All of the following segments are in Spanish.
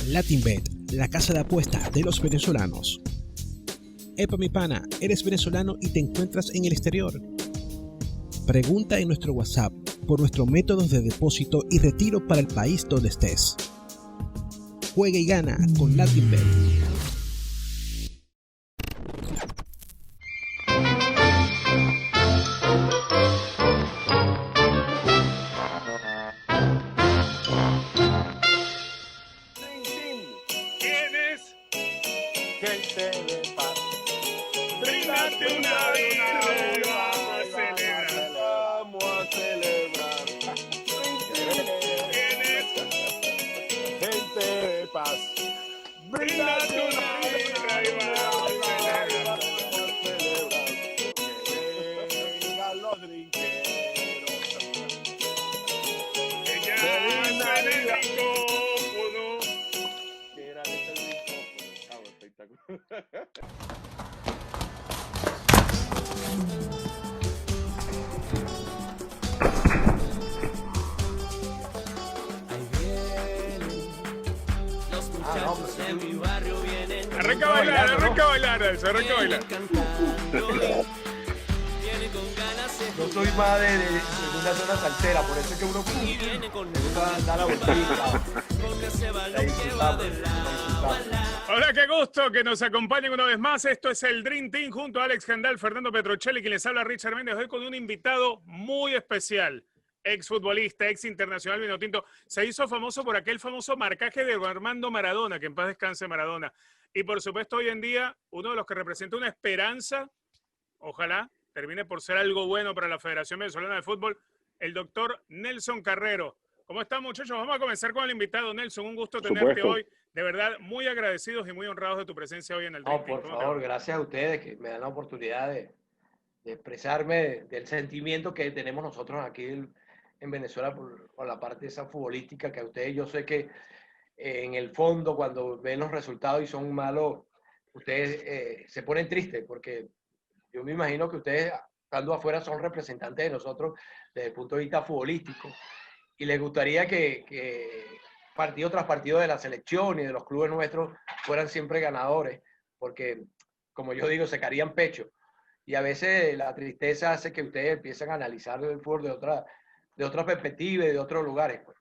LatinBet, la casa de apuestas de los venezolanos. Epa mi pana, ¿eres venezolano y te encuentras en el exterior? Pregunta en nuestro WhatsApp por nuestros métodos de depósito y retiro para el país donde estés. Juega y gana con LatinBet. Arranca a bailar, arranca a bailar, Nelson, arranca a bailar. Yo soy más de una zona salsera, por eso es que uno me gusta dar la vueltita. Hola, qué gusto que nos acompañen una vez más. Esto es el Dream Team junto a Alex Gendal, Fernando Petrocelli, quien les habla Richard Méndez. Hoy con un invitado muy especial, exfutbolista, ex internacional vinotinto. Se hizo famoso por aquel famoso marcaje de Armando Maradona, que en paz descanse Maradona. Y por supuesto hoy en día uno de los que representa una esperanza, ojalá termine por ser algo bueno para la Federación Venezolana de Fútbol, el doctor Nelson Carrero. ¿Cómo están, muchachos? Vamos a comenzar con el invitado. Nelson, un gusto tenerte hoy. De verdad, muy agradecidos y muy honrados de tu presencia hoy en el Dream Team. Por favor, gracias a ustedes que me dan la oportunidad de expresarme del sentimiento que tenemos nosotros aquí en Venezuela por la parte esa futbolística que a ustedes, yo sé que en el fondo cuando ven los resultados y son malos, ustedes se ponen tristes porque yo me imagino que ustedes estando afuera son representantes de nosotros desde el punto de vista futbolístico y les gustaría que partido tras partido de la selección y de los clubes nuestros fueran siempre ganadores, porque como yo digo, se caerían pecho. Y a veces la tristeza hace que ustedes empiecen a analizar el fútbol de otra perspectiva y de otros lugares. Pues.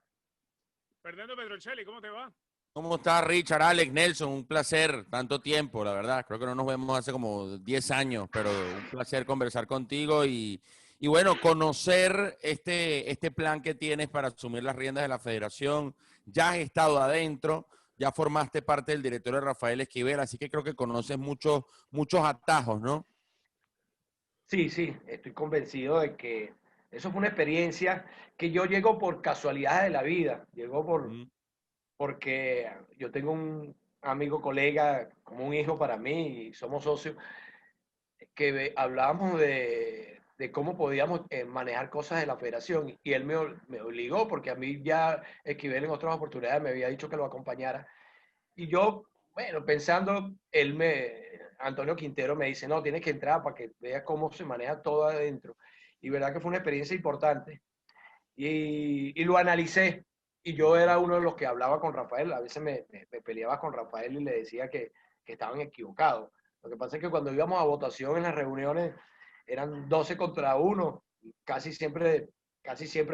Fernando Petrocelli, ¿cómo te va? ¿Cómo está Richard, Alex, Nelson? Un placer, tanto tiempo, la verdad. Creo que no nos vemos hace como 10 años, pero un placer conversar contigo y bueno, conocer este plan que tienes para asumir las riendas de la federación. Ya has estado adentro, ya formaste parte del directorio de Rafael Esquivel, así que creo que conoces muchos atajos, ¿no? Sí, estoy convencido de que eso fue una experiencia que yo llego por casualidades de la vida, porque yo tengo un amigo, colega, como un hijo para mí, y somos socios, que hablábamos de cómo podíamos manejar cosas de la federación, y él me obligó, porque a mí ya Esquivel en otras oportunidades me había dicho que lo acompañara, y yo, bueno, pensando, Antonio Quintero me dice, no, tienes que entrar para que veas cómo se maneja todo adentro, y verdad que fue una experiencia importante, y lo analicé, y yo era uno de los que hablaba con Rafael, a veces me peleaba con Rafael y le decía que estaban equivocados. Lo que pasa es que cuando íbamos a votación en las reuniones eran 12 contra 1, casi siempre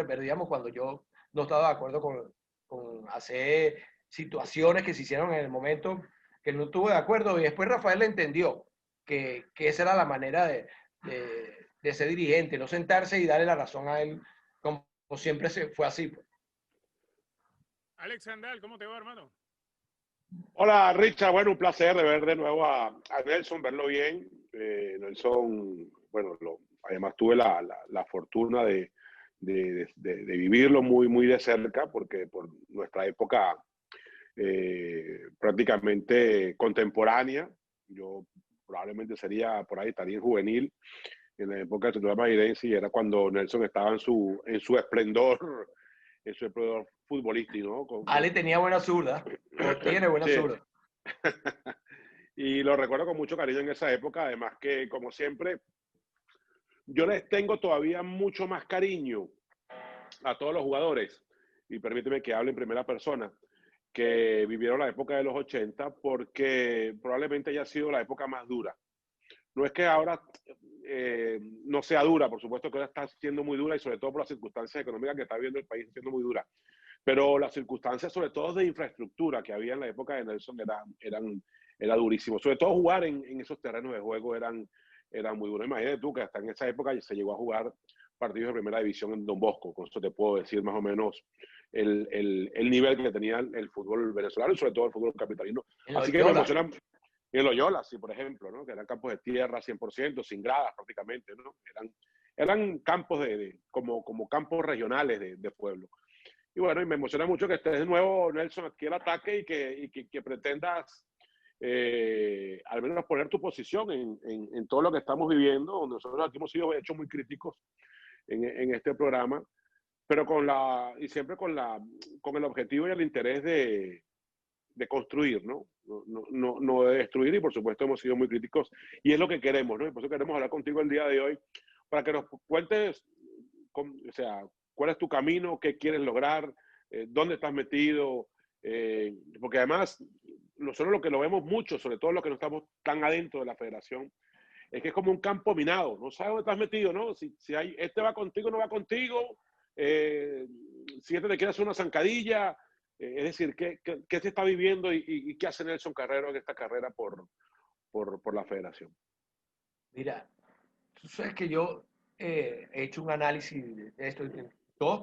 perdíamos cuando yo no estaba de acuerdo con hacer situaciones que se hicieron en el momento que no estuve de acuerdo, y después Rafael entendió que esa era la manera de ser dirigente, no sentarse y darle la razón a él como siempre se fue así. Pues. Alex Gendal, ¿cómo te va, hermano? Hola, Richard. Bueno, un placer de ver de nuevo a Nelson, verlo bien. Nelson, bueno, además tuve la fortuna de vivirlo muy de cerca, porque por nuestra época prácticamente contemporánea, yo probablemente sería por ahí, estaría en juvenil, en la época de Tutuba Mairense, y era cuando Nelson estaba en su esplendor, futbolístico, ¿no? Ale tenía buena zurda, o tiene buena zurda. Y lo recuerdo con mucho cariño en esa época, además que, como siempre, yo les tengo todavía mucho más cariño a todos los jugadores y permíteme que hable en primera persona, que vivieron la época de los 80, porque probablemente haya sido la época más dura. No es que ahora no sea dura, por supuesto que ahora está siendo muy dura y sobre todo por las circunstancias económicas que está viviendo el país siendo muy dura, pero las circunstancias sobre todo de infraestructura que había en la época de Nelson era durísimo. Sobre todo jugar en esos terrenos de juego eran muy duros. Imagínate tú que hasta en esa época se llegó a jugar partidos de primera división en Don Bosco, con eso te puedo decir más o menos el nivel que tenía el fútbol venezolano y sobre todo el fútbol capitalino. Así que me emociona. Y en Loyola, sí, por ejemplo, ¿no? Que eran campos de tierra 100%, sin gradas prácticamente, ¿no? Eran campos como campos regionales de pueblo. Y bueno, y me emociona mucho que estés de nuevo, Nelson, aquí el ataque y que pretendas al menos poner tu posición en todo lo que estamos viviendo, donde nosotros aquí hemos sido hechos muy críticos en este programa, pero siempre con el objetivo y el interés de construir, ¿no? No de destruir, y por supuesto hemos sido muy críticos y es lo que queremos, ¿no? Y por eso queremos hablar contigo el día de hoy para que nos cuentes, o sea, cuál es tu camino, qué quieres lograr, dónde estás metido, porque además nosotros lo que lo vemos mucho, sobre todo los que no estamos tan adentro de la federación, es que es como un campo minado, no sabes dónde estás metido, ¿no? Si este va contigo, no va contigo, si este te quiere hacer una zancadilla. Es decir, ¿qué se está viviendo y qué hace Nelson Carrero en esta carrera por la federación? Mira, tú sabes que yo he hecho un análisis de esto. Todos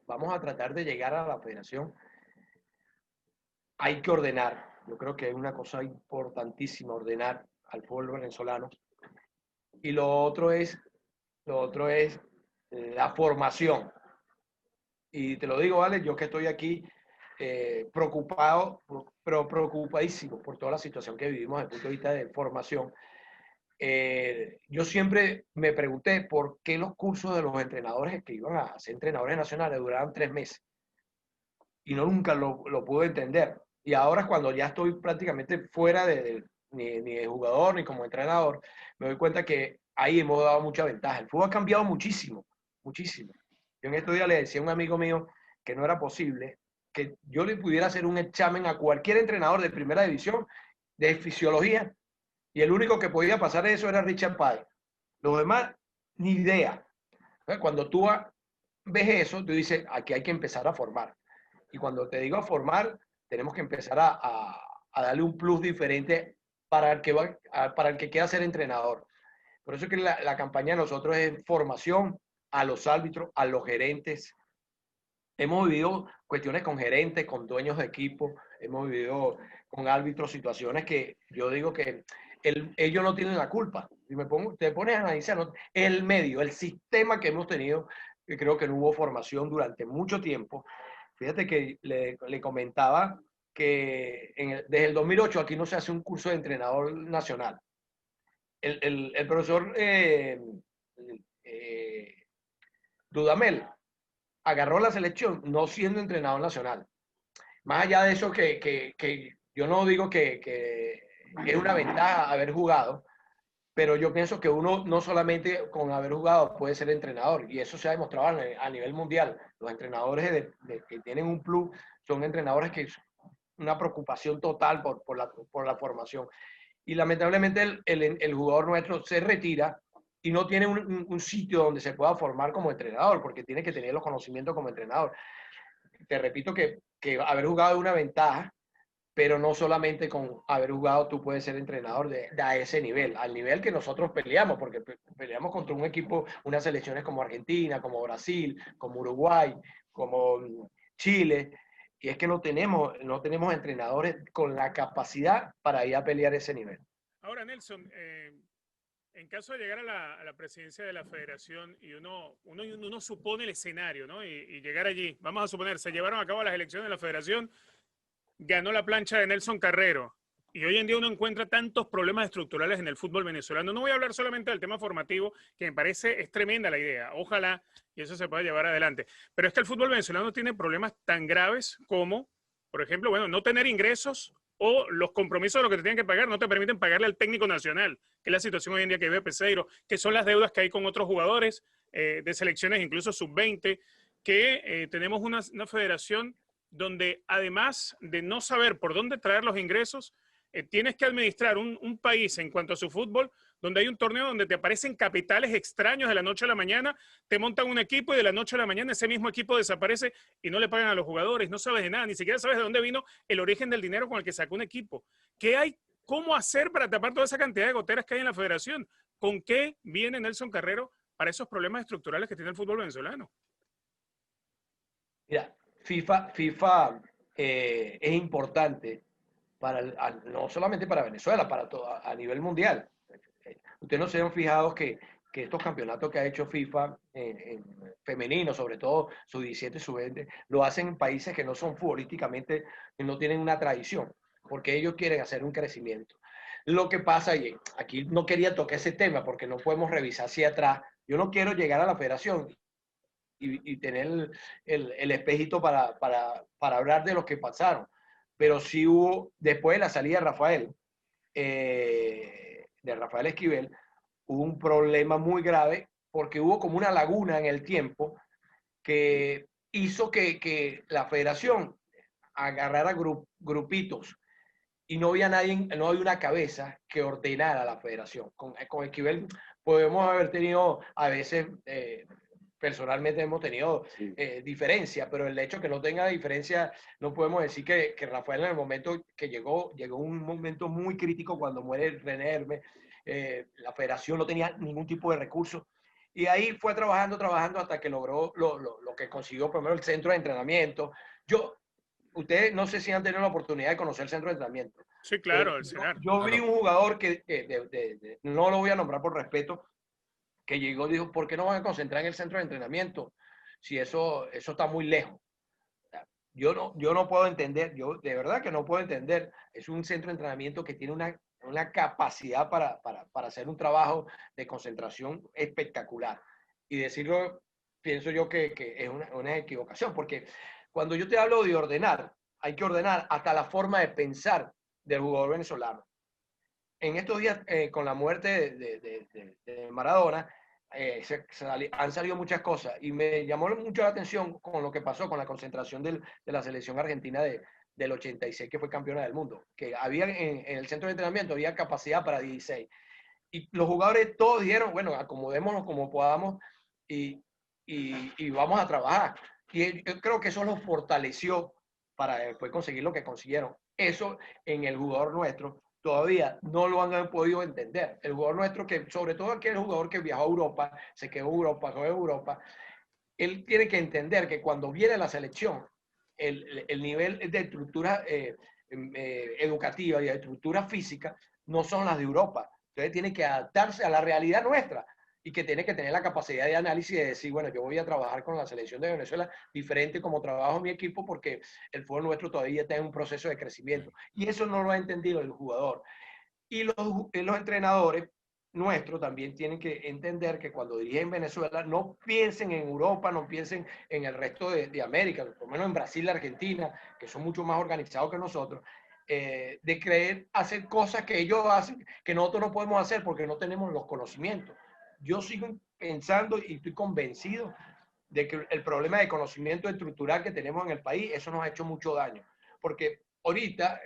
vamos a tratar de llegar a la federación. Hay que ordenar. Yo creo que es una cosa importantísima, ordenar al pueblo venezolano. Y lo otro es la formación. Y te lo digo, Vale, yo que estoy aquí preocupado, pero preocupadísimo por toda la situación que vivimos desde el punto de vista de formación. Yo siempre me pregunté por qué los cursos de los entrenadores que iban a ser entrenadores nacionales duraban 3 meses. Y nunca lo pude entender. Y ahora cuando ya estoy prácticamente fuera ni de jugador ni como entrenador, me doy cuenta que ahí hemos dado mucha ventaja. El fútbol ha cambiado muchísimo, muchísimo. Yo en estos días le decía a un amigo mío que no era posible que yo le pudiera hacer un examen a cualquier entrenador de primera división de fisiología y el único que podía pasar eso era Richard Páez. Los demás, ni idea. Cuando tú ves eso, tú dices, aquí hay que empezar a formar. Y cuando te digo a formar, tenemos que empezar a darle un plus diferente para el que quiera ser entrenador. Por eso es que la campaña de nosotros es formación a los árbitros, a los gerentes. Hemos vivido cuestiones con gerentes, con dueños de equipo, hemos vivido con árbitros situaciones que yo digo que ellos no tienen la culpa. Si te pones a analizar, ¿no? El medio, el sistema que hemos tenido, que creo que no hubo formación durante mucho tiempo. Fíjate que le comentaba que desde el 2008 aquí no se hace un curso de entrenador nacional. El profesor Dudamel agarró la selección no siendo entrenador nacional. Más allá de eso, que yo no digo que es una ventaja haber jugado, pero yo pienso que uno no solamente con haber jugado puede ser entrenador, y eso se ha demostrado a nivel mundial. Los entrenadores que tienen un plus son entrenadores que es una preocupación total por la formación. Y lamentablemente el jugador nuestro se retira y no tiene un sitio donde se pueda formar como entrenador, porque tiene que tener los conocimientos como entrenador. Te repito que haber jugado es una ventaja, pero no solamente con haber jugado tú puedes ser entrenador a ese nivel, al nivel que nosotros peleamos, porque peleamos contra un equipo, unas selecciones como Argentina, como Brasil, como Uruguay, como Chile, y es que no tenemos entrenadores con la capacidad para ir a pelear ese nivel. Ahora, Nelson, en caso de llegar a la presidencia de la federación y uno supone el escenario, ¿no? Y llegar allí, vamos a suponer, se llevaron a cabo las elecciones de la federación, ganó la plancha de Nelson Carrero, y hoy en día uno encuentra tantos problemas estructurales en el fútbol venezolano. No voy a hablar solamente del tema formativo, que me parece es tremenda la idea, ojalá y eso se pueda llevar adelante, pero es que el fútbol venezolano tiene problemas tan graves como, por ejemplo, bueno, no tener ingresos, o los compromisos de lo que te tienen que pagar no te permiten pagarle al técnico nacional, que es la situación hoy en día que vive Peseiro, que son las deudas que hay con otros jugadores de selecciones, incluso sub-20. que tenemos una federación donde además de no saber por dónde traer los ingresos, tienes que administrar un país en cuanto a su fútbol, donde hay un torneo donde te aparecen capitales extraños de la noche a la mañana, te montan un equipo y de la noche a la mañana ese mismo equipo desaparece y no le pagan a los jugadores, no sabes de nada, ni siquiera sabes de dónde vino el origen del dinero con el que sacó un equipo. ¿Qué hay? ¿Cómo hacer para tapar toda esa cantidad de goteras que hay en la federación? ¿Con qué viene Nelson Carrero para esos problemas estructurales que tiene el fútbol venezolano? Mira, FIFA es importante no solamente para Venezuela, para todo, a nivel mundial. Ustedes no se han fijado que estos campeonatos que ha hecho FIFA en femenino, sobre todo sub-17 y sub-20, lo hacen en países que no son futbolísticamente, que no tienen una tradición, porque ellos quieren hacer un crecimiento. Lo que pasa, y aquí no quería tocar ese tema porque no podemos revisar hacia atrás. Yo no quiero llegar a la federación y tener el espejito para hablar de lo que pasaron. Pero sí hubo, después de la salida de Rafael Esquivel, hubo un problema muy grave porque hubo como una laguna en el tiempo que hizo que la federación agarrara grupitos y no había nadie, no había una cabeza que ordenara la federación. Con Esquivel podemos haber tenido a veces... personalmente hemos tenido diferencia, pero el hecho que no tenga diferencia, no podemos decir que Rafael en el momento que llegó un momento muy crítico cuando muere René Hermes, la federación no tenía ningún tipo de recursos, y ahí fue trabajando hasta que logró lo que consiguió primero el centro de entrenamiento. Ustedes no sé si han tenido la oportunidad de conocer el centro de entrenamiento. Sí, claro, el CENAR. Yo vi un jugador que no lo voy a nombrar por respeto, que llegó y dijo, ¿por qué no van a concentrar en el centro de entrenamiento? Si eso está muy lejos. Yo no puedo entender, yo de verdad que no puedo entender. Es un centro de entrenamiento que tiene una capacidad para hacer un trabajo de concentración espectacular. Y decirlo, pienso yo que es una equivocación, porque cuando yo te hablo de ordenar, hay que ordenar hasta la forma de pensar del jugador venezolano. En estos días, con la muerte de Maradona, han salido muchas cosas y me llamó mucho la atención con lo que pasó con la concentración de la selección argentina del 86, que fue campeona del mundo, que había en el centro de entrenamiento había capacidad para 16. Y los jugadores todos dijeron, bueno, acomodémonos como podamos y vamos a trabajar. Y yo creo que eso los fortaleció para después conseguir lo que consiguieron. Eso en el jugador nuestro todavía no lo han podido entender. El jugador nuestro, que sobre todo aquel jugador que viajó a Europa, se quedó en Europa, jugó en Europa, él tiene que entender que cuando viene la selección, el nivel de estructura educativa y de estructura física no son las de Europa. Entonces tiene que adaptarse a la realidad nuestra y que tiene que tener la capacidad de análisis de decir, bueno, yo voy a trabajar con la selección de Venezuela diferente como trabajo en mi equipo porque el fútbol nuestro todavía está en un proceso de crecimiento. Y eso no lo ha entendido el jugador. Y los entrenadores nuestros también tienen que entender que cuando dirigen Venezuela no piensen en Europa, no piensen en el resto de América, por lo menos en Brasil y Argentina, que son mucho más organizados que nosotros, de creer hacer cosas que ellos hacen, que nosotros no podemos hacer porque no tenemos los conocimientos. Yo sigo pensando y estoy convencido de que el problema de conocimiento estructural que tenemos en el país, eso nos ha hecho mucho daño. Porque ahorita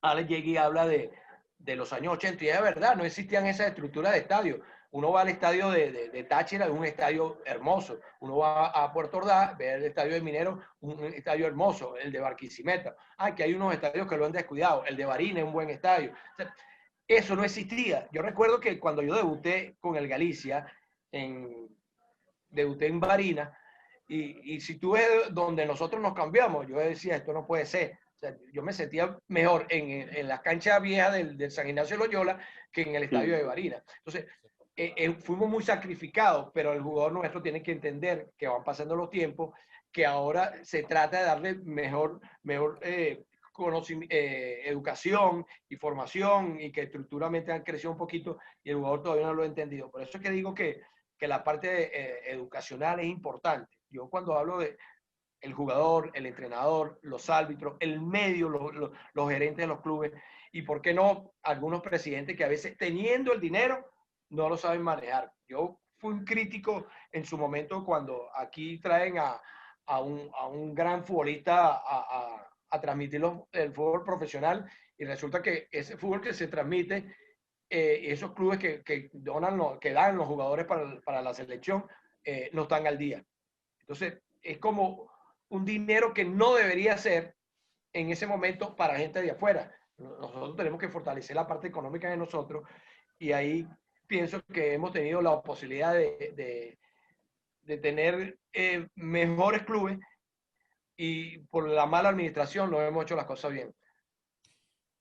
Alex Yegui habla de los años 80 y es verdad, no existían esas estructuras de estadio. Uno va al estadio de Táchira, es un estadio hermoso. Uno va a Puerto Ordaz, ve el estadio de Minero, un estadio hermoso. El de Barquisimeto. Que hay unos estadios que lo han descuidado. El de Barinas es un buen estadio. O sea, eso no existía. Yo recuerdo que cuando yo debuté con el Galicia, debuté en Barinas, y si tú ves donde nosotros nos cambiamos, yo decía, esto no puede ser. O sea, yo me sentía mejor en la cancha vieja del San Ignacio de Loyola que en el estadio de Barinas. Entonces, fuimos muy sacrificados, pero el jugador nuestro tiene que entender que van pasando los tiempos, que ahora se trata de darle mejor educación y formación y que estructuralmente han crecido un poquito y el jugador todavía no lo ha entendido. Por eso es que digo que la parte educacional es importante. Yo cuando hablo de el jugador, el entrenador, los árbitros, el medio, los gerentes de los clubes y por qué no algunos presidentes que a veces teniendo el dinero no lo saben manejar. Yo fui un crítico en su momento cuando aquí traen a un gran futbolista a transmitir el fútbol profesional y resulta que ese fútbol que se transmite, esos clubes que dan los jugadores para la selección, no están al día. Entonces, es como un dinero que no debería ser en ese momento para gente de afuera. Nosotros tenemos que fortalecer la parte económica de nosotros y ahí pienso que hemos tenido la posibilidad de tener mejores clubes y por la mala administración no hemos hecho las cosas bien.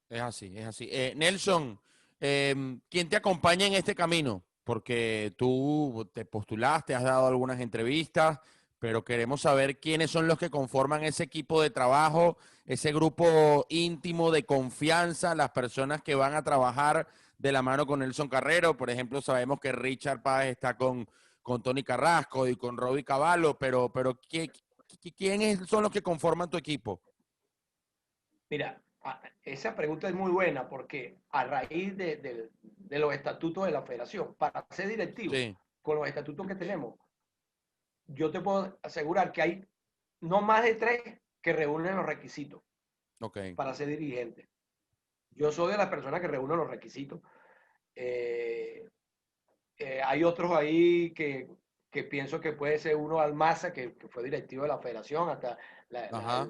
Es así, es así. Nelson, ¿quién te acompaña en este camino? Porque tú te postulaste, has dado algunas entrevistas, pero queremos saber quiénes son los que conforman ese equipo de trabajo, ese grupo íntimo de confianza, las personas que van a trabajar de la mano con Nelson Carrero. Por ejemplo, sabemos que Richard Páez está con Tony Carrasco y con Robbie Cavallo, pero ¿quiénes son los que conforman tu equipo? Mira, esa pregunta es muy buena porque a raíz de los estatutos de la federación, para ser directivo, Sí, con los estatutos que tenemos, yo te puedo asegurar que hay no más de 3 que reúnen los requisitos ok. para ser dirigente. Yo soy de las personas que reúnen los requisitos. Eh, hay otros ahí que pienso que puede ser uno Almaza, que fue directivo de la federación, hasta Ajá.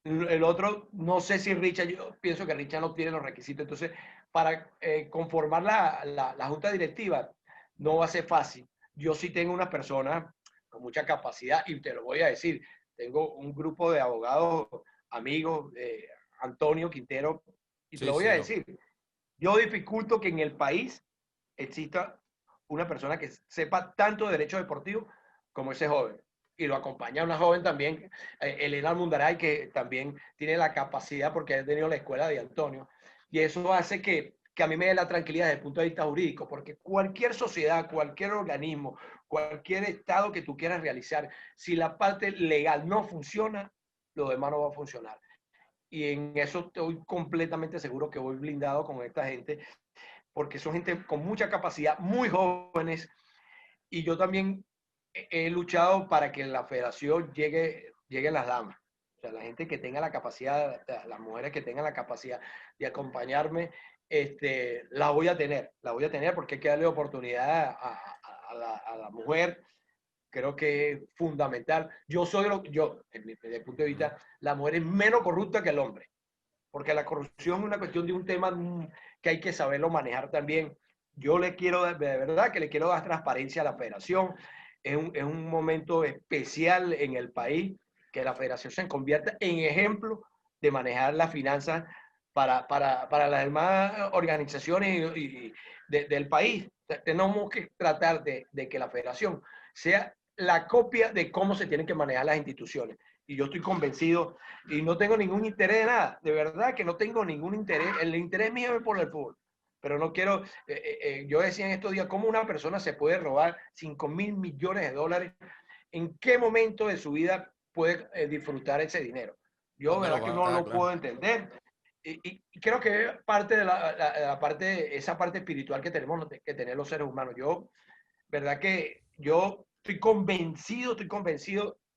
el otro, no sé si Richard, yo pienso que Richard no tiene los requisitos. Entonces, para conformar la junta directiva, no va a ser fácil. Yo sí tengo una persona con mucha capacidad y te lo voy a decir. Tengo un grupo de abogados, amigos, Antonio Quintero, y te lo Sí, voy a sí. decir. Yo dificulto que en el país exista una persona que sepa tanto de derecho deportivo como ese joven. Y lo acompaña una joven también, Elena Almundaray, que también tiene la capacidad porque ha tenido la escuela de Antonio. Y eso hace que a mí me dé la tranquilidad desde el punto de vista jurídico, porque cualquier sociedad, cualquier organismo, cualquier estado que tú quieras realizar, si la parte legal no funciona, lo demás no va a funcionar. Y en eso estoy completamente seguro que voy blindado con esta gente, porque son gente con mucha capacidad, muy jóvenes, y yo también he luchado para que la federación lleguen las damas. O sea, la gente que tenga la capacidad, las mujeres que tengan la capacidad de acompañarme, la voy a tener porque hay que darle oportunidad a la mujer. Creo que es fundamental. Desde el punto de vista, la mujer es menos corrupta que el hombre, porque la corrupción es una cuestión de un tema que hay que saberlo manejar también. Yo le quiero, de verdad que le quiero dar transparencia a la federación. Es un momento especial en el país que la federación se convierta en ejemplo de manejar las finanzas para las demás organizaciones del país. Tenemos que tratar de que la federación sea la copia de cómo se tienen que manejar las instituciones. Y yo estoy convencido y no tengo ningún interés de nada. De verdad que no tengo ningún interés. El interés mío es por el fútbol. Pero no quiero, yo decía en estos días, ¿cómo una persona se puede robar 5.000 millones de dólares? ¿En qué momento de su vida puede disfrutar ese dinero? Yo, ¿Dónde lo verdad que no va a lo claro? puedo entender. Y creo que es parte de esa parte espiritual que tenemos que tener los seres humanos. Yo, verdad que yo estoy convencido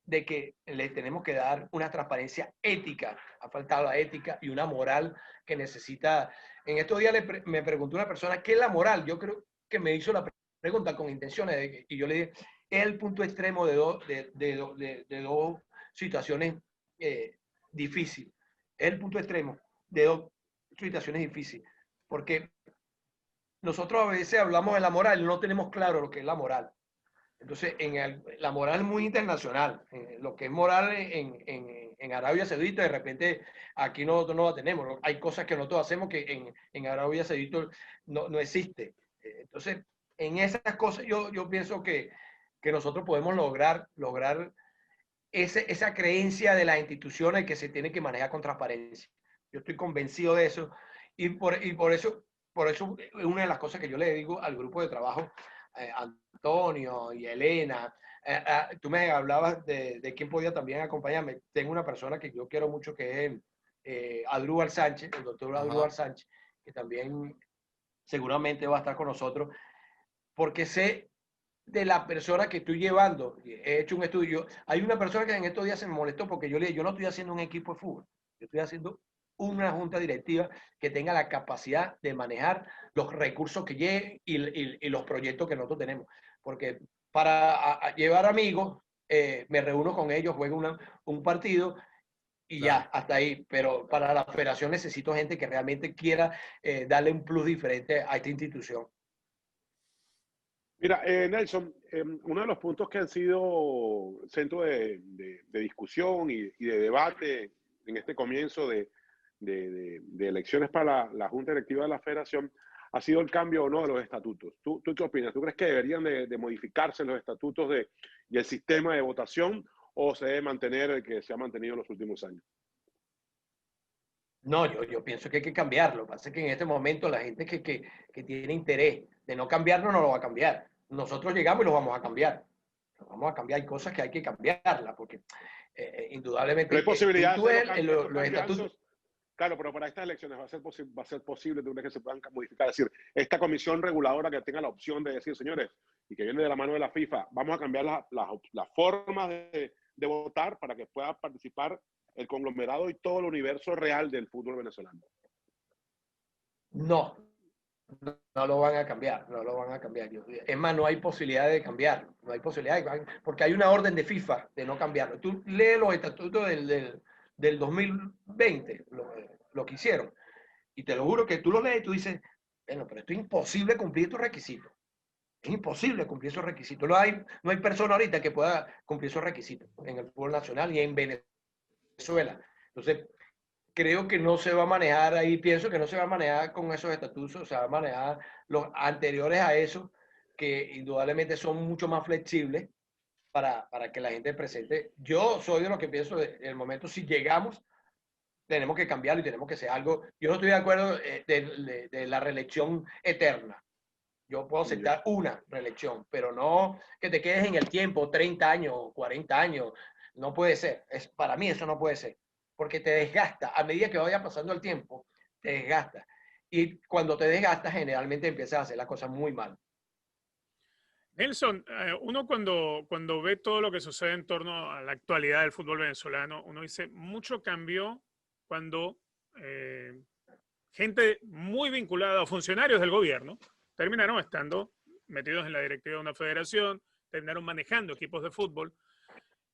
de que le tenemos que dar una transparencia ética. Ha faltado la ética y una moral que necesita. En estos días me preguntó una persona, ¿qué es la moral? Yo creo que me hizo la pregunta con intenciones y yo le dije, es el punto extremo de dos situaciones difíciles. Es el punto extremo de dos situaciones difíciles. Porque nosotros a veces hablamos de la moral y no tenemos claro lo que es la moral. Entonces, la moral es muy internacional. Lo que es moral en Arabia Saudita, de repente aquí nosotros no la tenemos. Hay cosas que nosotros hacemos que en Arabia Saudita no existe. Entonces, en esas cosas yo pienso que nosotros podemos lograr esa creencia de las instituciones que se tiene que manejar con transparencia. Yo estoy convencido de eso y por eso es una de las cosas que yo le digo al grupo de trabajo, Antonio y Elena. Tú me hablabas de quién podía también acompañarme. Tengo una persona que yo quiero mucho que es Adrúbal Sánchez, el doctor Ajá. Adrúbal Sánchez, que también seguramente va a estar con nosotros porque sé de la persona que estoy llevando. He hecho un estudio. Hay una persona que en estos días se me molestó porque yo le dije, yo no estoy haciendo un equipo de fútbol, yo estoy haciendo una junta directiva que tenga la capacidad de manejar los recursos que lleguen y los proyectos que nosotros tenemos. Porque para llevar amigos, me reúno con ellos, juego un partido y Claro. ya, hasta ahí. Pero para la federación necesito gente que realmente quiera darle un plus diferente a esta institución. Mira, Nelson, uno de los puntos que han sido centro de discusión y de debate en este comienzo de elecciones para la Junta Directiva de la Federación ha sido el cambio o no de los estatutos. ¿Tú qué opinas? ¿Tú crees que deberían de modificarse los estatutos y el sistema de votación o se debe mantener el que se ha mantenido en los últimos años? No, yo pienso que hay que cambiarlo. Lo que pasa es que en este momento la gente que tiene interés de no cambiarlo no lo va a cambiar. Nosotros llegamos y lo vamos a cambiar. Lo vamos a cambiar. Hay cosas que hay que cambiarlas porque indudablemente Pero hay posibilidad de hacer los estatutos. Claro, pero para estas elecciones va a ser posible ¿tú crees que se puedan modificar? Es decir, esta comisión reguladora que tenga la opción de decir, señores, y que viene de la mano de la FIFA, vamos a cambiar las formas de votar para que pueda participar el conglomerado y todo el universo real del fútbol venezolano. No lo van a cambiar, no lo van a cambiar. Es más, no hay posibilidad de cambiarlo, no hay posibilidad, porque hay una orden de FIFA de no cambiarlo. Tú lees los estatutos del 2020, lo que hicieron, y te lo juro que tú lo lees y tú dices, bueno, pero esto es imposible cumplir estos requisitos. Es imposible cumplir esos requisitos. No hay persona ahorita que pueda cumplir esos requisitos en el fútbol nacional y en Venezuela. Entonces, creo que no se va a manejar ahí, pienso que no se va a manejar con esos estatutos, se va a manejar los anteriores a eso, que indudablemente son mucho más flexibles para que la gente presente. Yo soy de lo que pienso, en el momento si llegamos, tenemos que cambiarlo y tenemos que hacer algo. Yo no estoy de acuerdo de la reelección eterna. Yo puedo aceptar una reelección, pero no que te quedes en el tiempo, 30 años, 40 años. No puede ser. Para mí eso no puede ser. Porque te desgasta. A medida que vaya pasando el tiempo, te desgasta. Y cuando te desgastas, generalmente empiezas a hacer las cosas muy mal. Nelson, uno cuando ve todo lo que sucede en torno a la actualidad del fútbol venezolano, uno dice, mucho cambió cuando gente muy vinculada a funcionarios del gobierno terminaron estando metidos en la directiva de una federación, terminaron manejando equipos de fútbol,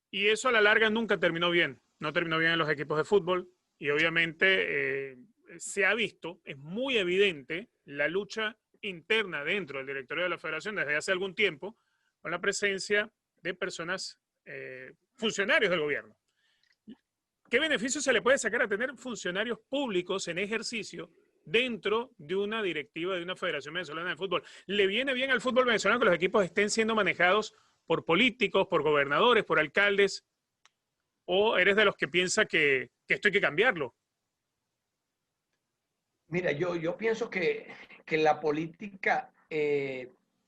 y eso a la larga nunca terminó bien. No terminó bien en los equipos de fútbol, y obviamente se ha visto, es muy evidente la lucha interna dentro del directorio de la federación desde hace algún tiempo, con la presencia de personas, funcionarios del gobierno. ¿Qué beneficio se le puede sacar a tener funcionarios públicos en ejercicio dentro de una directiva de una Federación Venezolana de Fútbol? ¿Le viene bien al fútbol venezolano que los equipos estén siendo manejados por políticos, por gobernadores, por alcaldes? ¿O eres de los que piensa que esto hay que cambiarlo? Mira, yo pienso que la política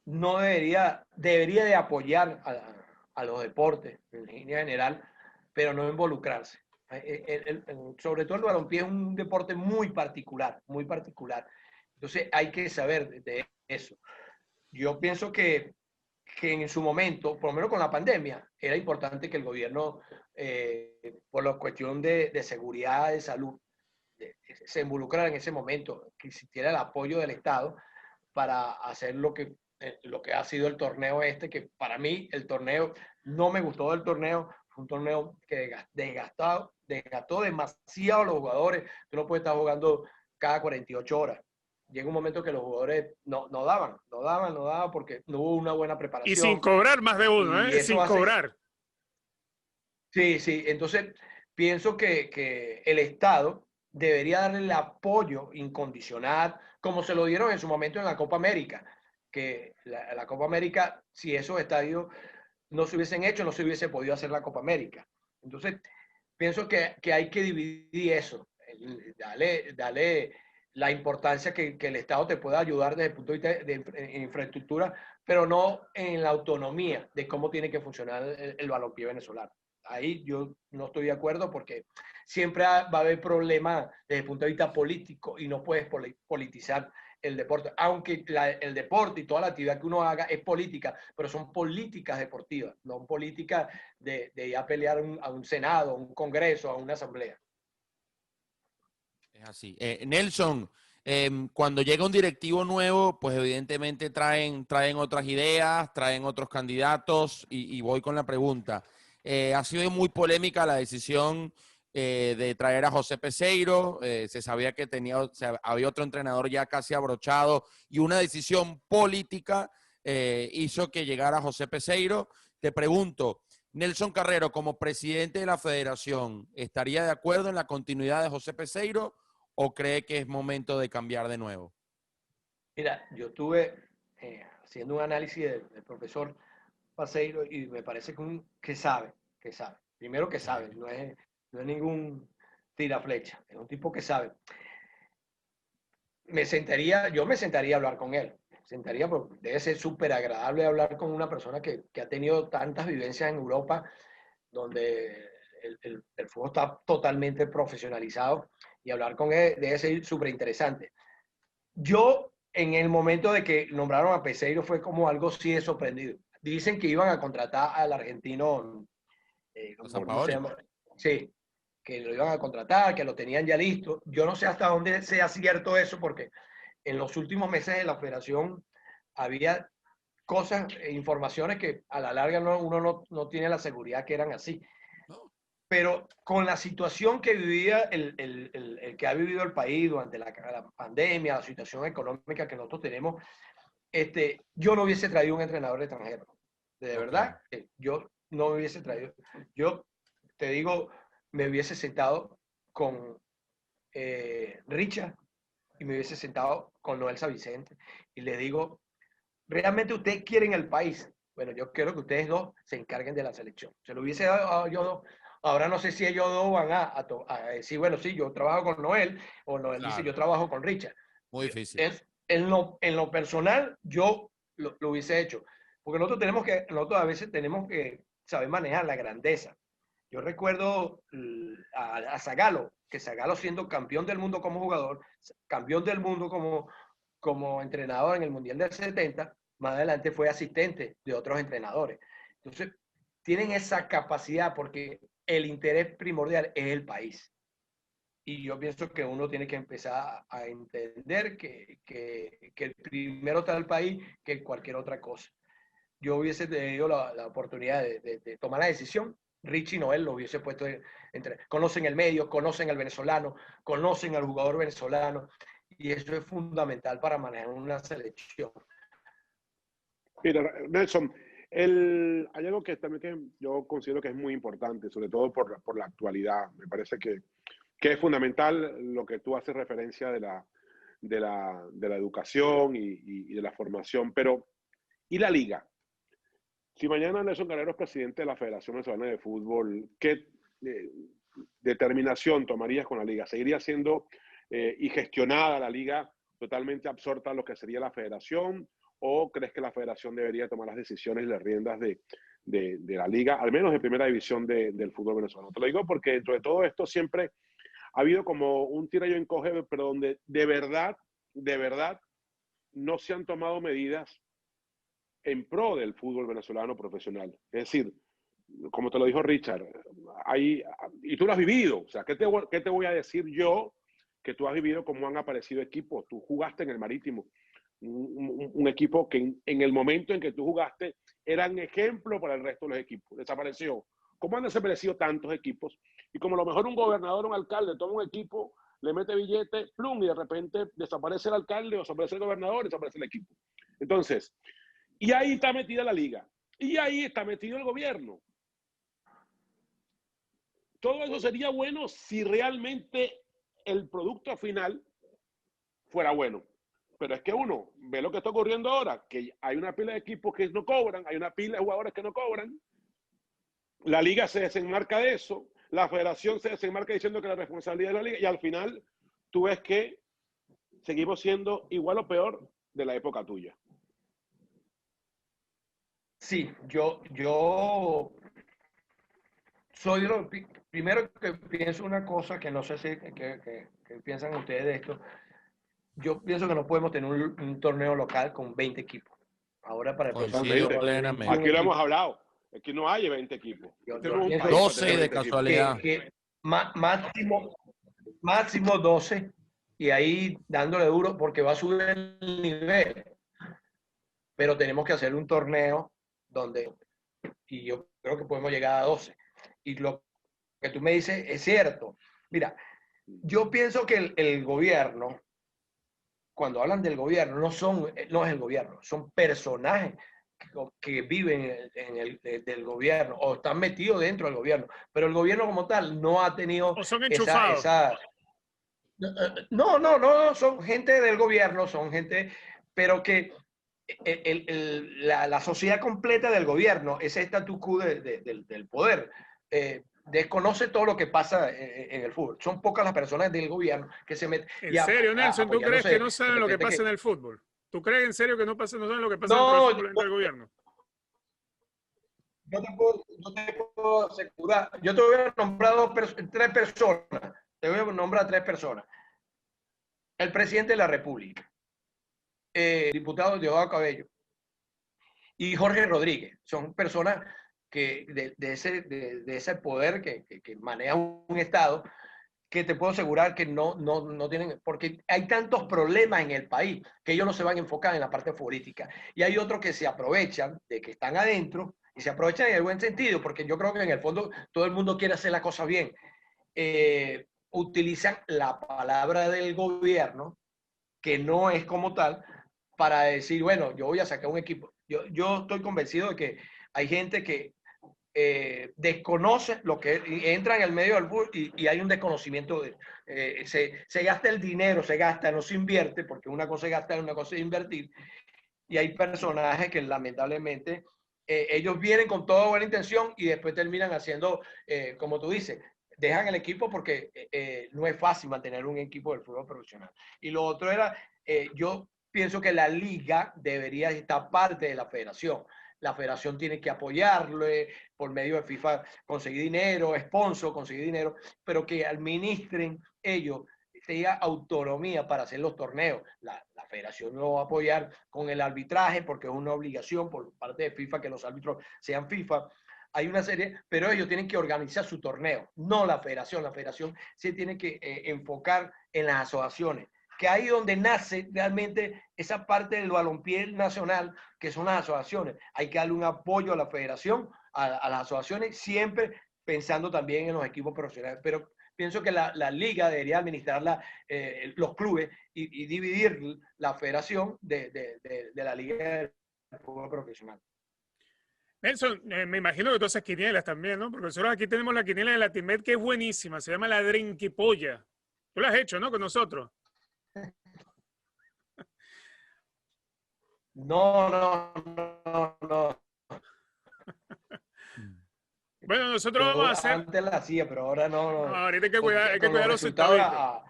no debería de apoyar a los deportes en línea general, pero no involucrarse. Sobre todo el balompié es un deporte muy particular, muy particular. Entonces hay que saber de eso. Yo pienso que en su momento, por lo menos con la pandemia, era importante que el gobierno, por la cuestión de seguridad, de salud, se involucrara en ese momento, que existiera el apoyo del Estado para hacer lo que ha sido el torneo este, que para mí el torneo, no me gustó del torneo, fue un torneo que desgastó demasiado a los jugadores. Tú no puedes estar jugando cada 48 horas. Llega un momento que los jugadores no daban porque no hubo una buena preparación. Y sin cobrar más de uno, sin cobrar. Sí, entonces pienso que el Estado debería darle el apoyo incondicional, como se lo dieron en su momento en la Copa América, que la Copa América, si esos estadios no se hubiesen hecho, no se hubiese podido hacer la Copa América. Entonces, pienso que hay que dividir eso, darle la importancia que el Estado te pueda ayudar desde el punto de vista de infraestructura, pero no en la autonomía de cómo tiene que funcionar el balompié venezolano. Ahí yo no estoy de acuerdo porque siempre va a haber problemas desde el punto de vista político y no puedes politizar el deporte, aunque el deporte y toda la actividad que uno haga es política, pero son políticas deportivas, no políticas de ir a pelear a un Senado, a un Congreso, a una asamblea. Es así. Nelson, cuando llega un directivo nuevo, pues evidentemente traen otras ideas, traen otros candidatos y voy con la pregunta. Ha sido muy polémica la decisión de traer a José Peseiro. Se sabía que había otro entrenador ya casi abrochado y una decisión política hizo que llegara José Peseiro. Te pregunto, Nelson Carrero, como presidente de la federación, ¿estaría de acuerdo en la continuidad de José Peseiro o cree que es momento de cambiar de nuevo? Mira, yo estuve haciendo un análisis del profesor Paseiro y me parece que sabe. Primero que sabe, no es ningún tiraflecha, es un tipo que sabe. Yo me sentaría a hablar con él. Porque debe ser súper agradable hablar con una persona que ha tenido tantas vivencias en Europa, donde el fútbol está totalmente profesionalizado, y hablar con él debe ser súper interesante. Yo, en el momento de que nombraron a Peseiro, fue como algo sí de sorprendido. Dicen que iban a contratar al argentino, ¿cómo se llama? Sí, que lo iban a contratar, que lo tenían ya listo. Yo no sé hasta dónde sea cierto eso, porque en los últimos meses de la federación había cosas, informaciones que a la larga uno no tiene la seguridad que eran así. Pero con la situación que vivía el que ha vivido el país durante la pandemia, la situación económica que nosotros tenemos, yo no hubiese traído un entrenador extranjero. De verdad, yo no me hubiese traído. Yo te digo, me hubiese sentado con Richard y me hubiese sentado con Noel Savicente y le digo, ¿realmente ustedes quieren el país? Bueno, yo quiero que ustedes dos se encarguen de la selección. Se lo hubiese dado a ellos dos. Ahora no sé si ellos dos van a decir, bueno, sí, yo trabajo con Noel, o Noel dice, yo trabajo con Richard. Muy difícil. En lo personal, yo lo hubiese hecho. Porque nosotros a veces tenemos que saber manejar la grandeza. Yo recuerdo a Zagallo, que Zagallo siendo campeón del mundo como jugador, campeón del mundo como entrenador en el Mundial del 70, más adelante fue asistente de otros entrenadores. Entonces, tienen esa capacidad porque el interés primordial es el país. Y yo pienso que uno tiene que empezar a entender que el primero está el país que cualquier otra cosa. Yo hubiese tenido la oportunidad de tomar la decisión. Richie Noel lo hubiese puesto conocen el medio, conocen al venezolano, conocen al jugador venezolano, y eso es fundamental para manejar una selección. Mira, Nelson, hay algo que también que yo considero que es muy importante, sobre todo por la actualidad. Me parece que es fundamental lo que tú haces referencia de la educación y de la formación. Pero, ¿y la liga? Si mañana Nelson Carrero es presidente de la Federación Venezolana de Fútbol, ¿qué determinación tomarías con la liga? ¿Seguiría siendo y gestionada la liga totalmente absorta a lo que sería la federación? ¿O crees que la federación debería tomar las decisiones y las riendas de la liga, al menos en primera división del fútbol venezolano? Te lo digo porque dentro de todo esto siempre ha habido como un tira y encoge, pero donde de verdad, no se han tomado medidas en pro del fútbol venezolano profesional. Es decir, como te lo dijo Richard, y tú lo has vivido. O sea, ¿qué te voy a decir yo que tú has vivido cómo han aparecido equipos? Tú jugaste en el Marítimo, un equipo que en el momento en que tú jugaste eran ejemplo para el resto de los equipos. Desapareció. ¿Cómo han desaparecido tantos equipos? Y como a lo mejor un gobernador o un alcalde toma un equipo, le mete billete, plum, y de repente desaparece el alcalde o desaparece el gobernador y desaparece el equipo. Entonces, y ahí está metida la liga. Y ahí está metido el gobierno. Todo eso sería bueno si realmente el producto final fuera bueno. Pero es que uno ve lo que está ocurriendo ahora, que hay una pila de equipos que no cobran, hay una pila de jugadores que no cobran. La liga se desenmarca de eso, la federación se desenmarca diciendo que la responsabilidad es de la liga, y al final tú ves que seguimos siendo igual o peor de la época tuya. Sí, yo soy lo primero que pienso una cosa que no sé si que piensan ustedes de esto. yo pienso que no podemos tener un torneo local con 20 equipos. Ahora para el próximo Coincido año, plenamente. Aquí lo hemos hablado. Aquí no hay 20 equipos. Yo Este no es un pienso país para 12 tener de 20 equipos. casualidad. que máximo 12 y ahí dándole duro porque va a subir el nivel. Pero tenemos que hacer un torneo donde, y yo creo que podemos llegar a 12. Y lo que tú me dices es cierto. Mira, yo pienso que el gobierno, cuando hablan del gobierno, no es el gobierno, son personajes que viven del gobierno o están metidos dentro del gobierno, pero el gobierno como tal no ha tenido O son enchufados. No, son gente del gobierno, son gente, pero que la sociedad completa del gobierno, ese statu quo del poder, desconoce todo lo que pasa en el fútbol. Son pocas las personas del gobierno que se meten. ¿En serio, Nelson? ¿Tú crees que no saben lo que pasa en el fútbol? ¿Tú crees en serio que no saben lo que pasa dentro del fútbol, dentro del gobierno? No te puedo asegurar. Yo te voy a nombrar tres personas. Te voy a nombrar tres personas. El presidente de la República, diputado Diosdado Cabello y Jorge Rodríguez. Son personas que de ese poder que maneja un Estado, que te puedo asegurar que no tienen, porque hay tantos problemas en el país que ellos no se van a enfocar en la parte política. Y hay otros que se aprovechan de que están adentro y se aprovechan en el buen sentido, porque yo creo que en el fondo todo el mundo quiere hacer la cosa bien. Utilizan la palabra del gobierno, que no es como tal, para decir, bueno, yo voy a sacar un equipo. Yo estoy convencido de que hay gente que desconoce lo que entra en el medio del fútbol y hay un desconocimiento se gasta el dinero, no se invierte, porque una cosa es gastar, una cosa es invertir, y hay personajes que lamentablemente ellos vienen con toda buena intención y después terminan haciendo, como tú dices, dejan el equipo porque no es fácil mantener un equipo del fútbol profesional. Y lo otro era, yo pienso que la liga debería estar parte de la federación. La federación tiene que apoyarle por medio de FIFA, conseguir dinero, sponsor, conseguir dinero, pero que administren ellos, tenga autonomía para hacer los torneos. La federación lo va a apoyar con el arbitraje porque es una obligación por parte de FIFA que los árbitros sean FIFA. Hay una serie, pero ellos tienen que organizar su torneo, no la federación. La federación se tiene que enfocar en las asociaciones, que ahí donde nace realmente esa parte del balompié nacional, que son las asociaciones. Hay que darle un apoyo a la federación, a las asociaciones, siempre pensando también en los equipos profesionales. Pero pienso que la liga debería administrar los clubes y dividir la federación de la liga del fútbol profesional. Nelson, me imagino que tú haces quinielas también, ¿no? Porque nosotros aquí tenemos la quiniela de la TeamBet que es buenísima, se llama la Drinkipolla. Tú la has hecho, ¿no? Con nosotros. No. Bueno, nosotros vamos a hacer... Antes la hacía, pero ahora no. Ahorita hay que cuidar los centavitos.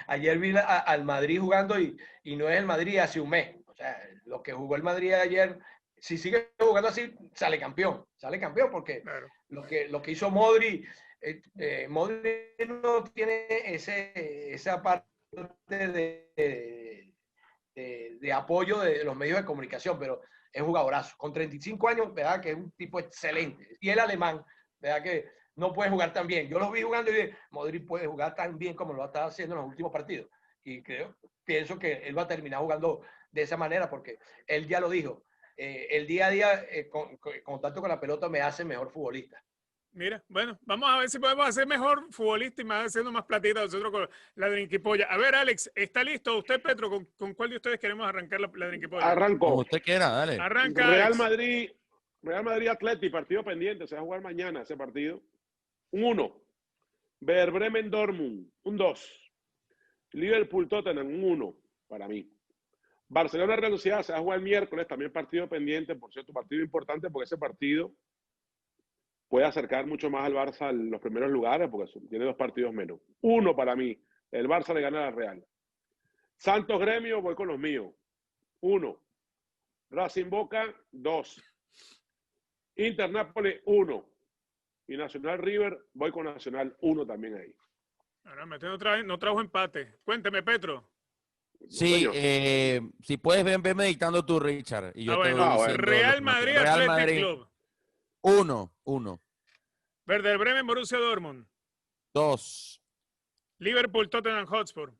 Ayer vi al Madrid jugando y no es el Madrid hace un mes. O sea, lo que jugó el Madrid ayer, si sigue jugando así, sale campeón porque claro, lo que hizo Modric, Modric no tiene esa parte de apoyo de los medios de comunicación, pero es jugadorazo. Con 35 años, ¿verdad? Que es un tipo excelente. Y el alemán, ¿verdad? Que no puede jugar tan bien. Yo los vi jugando y dije, Modric puede jugar tan bien como lo estaba haciendo en los últimos partidos. Y pienso que él va a terminar jugando de esa manera porque él ya lo dijo. El día a día, contacto con la pelota me hace mejor futbolista. Mira, bueno, vamos a ver si podemos hacer mejor futbolista y más haciendo más platita nosotros con la Drinkipolla. A ver, Alex, ¿está listo? Usted, Petro, ¿con cuál de ustedes queremos arrancar la Drinkipolla? Arranco. Como usted quiera, dale. Arranca, Real Madrid Atleti, partido pendiente, se va a jugar mañana ese partido. Un 1. Werder Bremen Dortmund, un 2. Liverpool Tottenham, un 1 para mí. Barcelona Real Sociedad se va a jugar el miércoles, también partido pendiente, por cierto, partido importante porque ese partido puede acercar mucho más al Barça en los primeros lugares porque tiene 2 partidos menos. 1 para mí, el Barça le gana al Real. Santos Gremio, voy con los míos. 1. Racing Boca, 2. Inter Nápoles, 1. Y Nacional River, voy con Nacional 1 también ahí. Ahora, no trajo empate. Cuénteme, Petro. Sí, Señor. si puedes, ven meditando tú, Richard. Y yo te Bueno. voy bueno. diciendo Real lo que me Madrid, acuerdo. Real Athletic Madrid, Club. 1. Werder Bremen, Borussia Dortmund. 2. Liverpool, Tottenham Hotspur.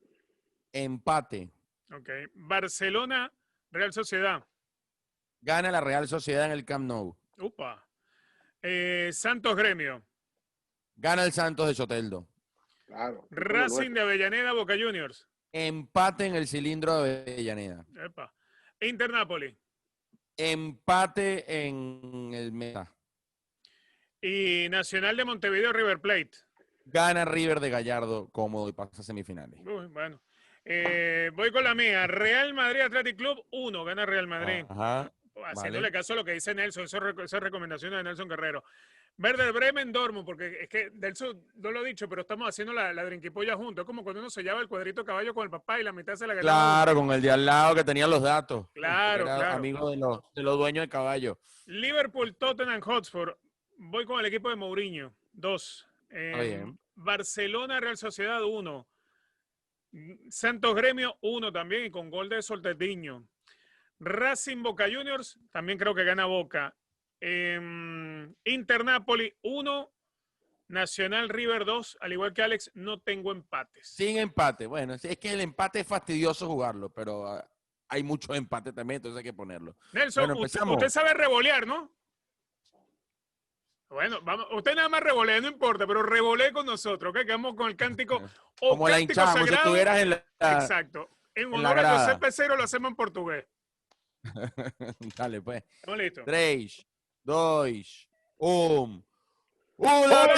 Empate. Ok. Barcelona, Real Sociedad. Gana la Real Sociedad en el Camp Nou. Upa. Santos Gremio. Gana el Santos de Soteldo. Claro. Racing de Avellaneda, Boca Juniors. Empate en el cilindro de Avellaneda. Epa. Inter Napoli. Empate en el Meta. Y Nacional de Montevideo, River Plate. Gana River de Gallardo cómodo y pasa a semifinales. Uy, bueno. Voy con la mía. Real Madrid, Athletic Club, 1. Gana Real Madrid. Ajá. Haciéndole Vale. caso a lo que dice Nelson. Esas recomendaciones de Nelson Guerrero. Werder Bremen, Dortmund, porque es que Nelson no lo he dicho, pero estamos haciendo la drinquipolla juntos. Es como cuando uno sellaba el cuadrito caballo con el papá y la mitad se la ganaba. Claro, con el de al lado que tenía los datos. Claro, Era claro. amigo de los dueños de caballo. Liverpool, Tottenham Hotspur. Voy con el equipo de Mourinho. 2. Está bien. Barcelona, Real Sociedad, 1. Santos Gremio, 1 también, y con gol de Soltetiño. Racing Boca Juniors, también creo que gana Boca. Inter Napoli, 1. Nacional River, 2. Al igual que Alex, no tengo empates. Sin empate. Bueno, es que el empate es fastidioso jugarlo, pero hay muchos empates también, entonces hay que ponerlo. Nelson, Bueno, empezamos. usted sabe revolear, ¿no? Bueno, vamos, usted nada más revolea, no importa, pero revolee con nosotros, ¿ok? Que vamos con el cántico o Como la cántico hinchada, como si sagrado. estuvieras en la... Exacto. En en la honor a José grada. Pecero lo hacemos en portugués. Dale, pues. ¿Estamos listos? 3, 2, 1. ¡Hola,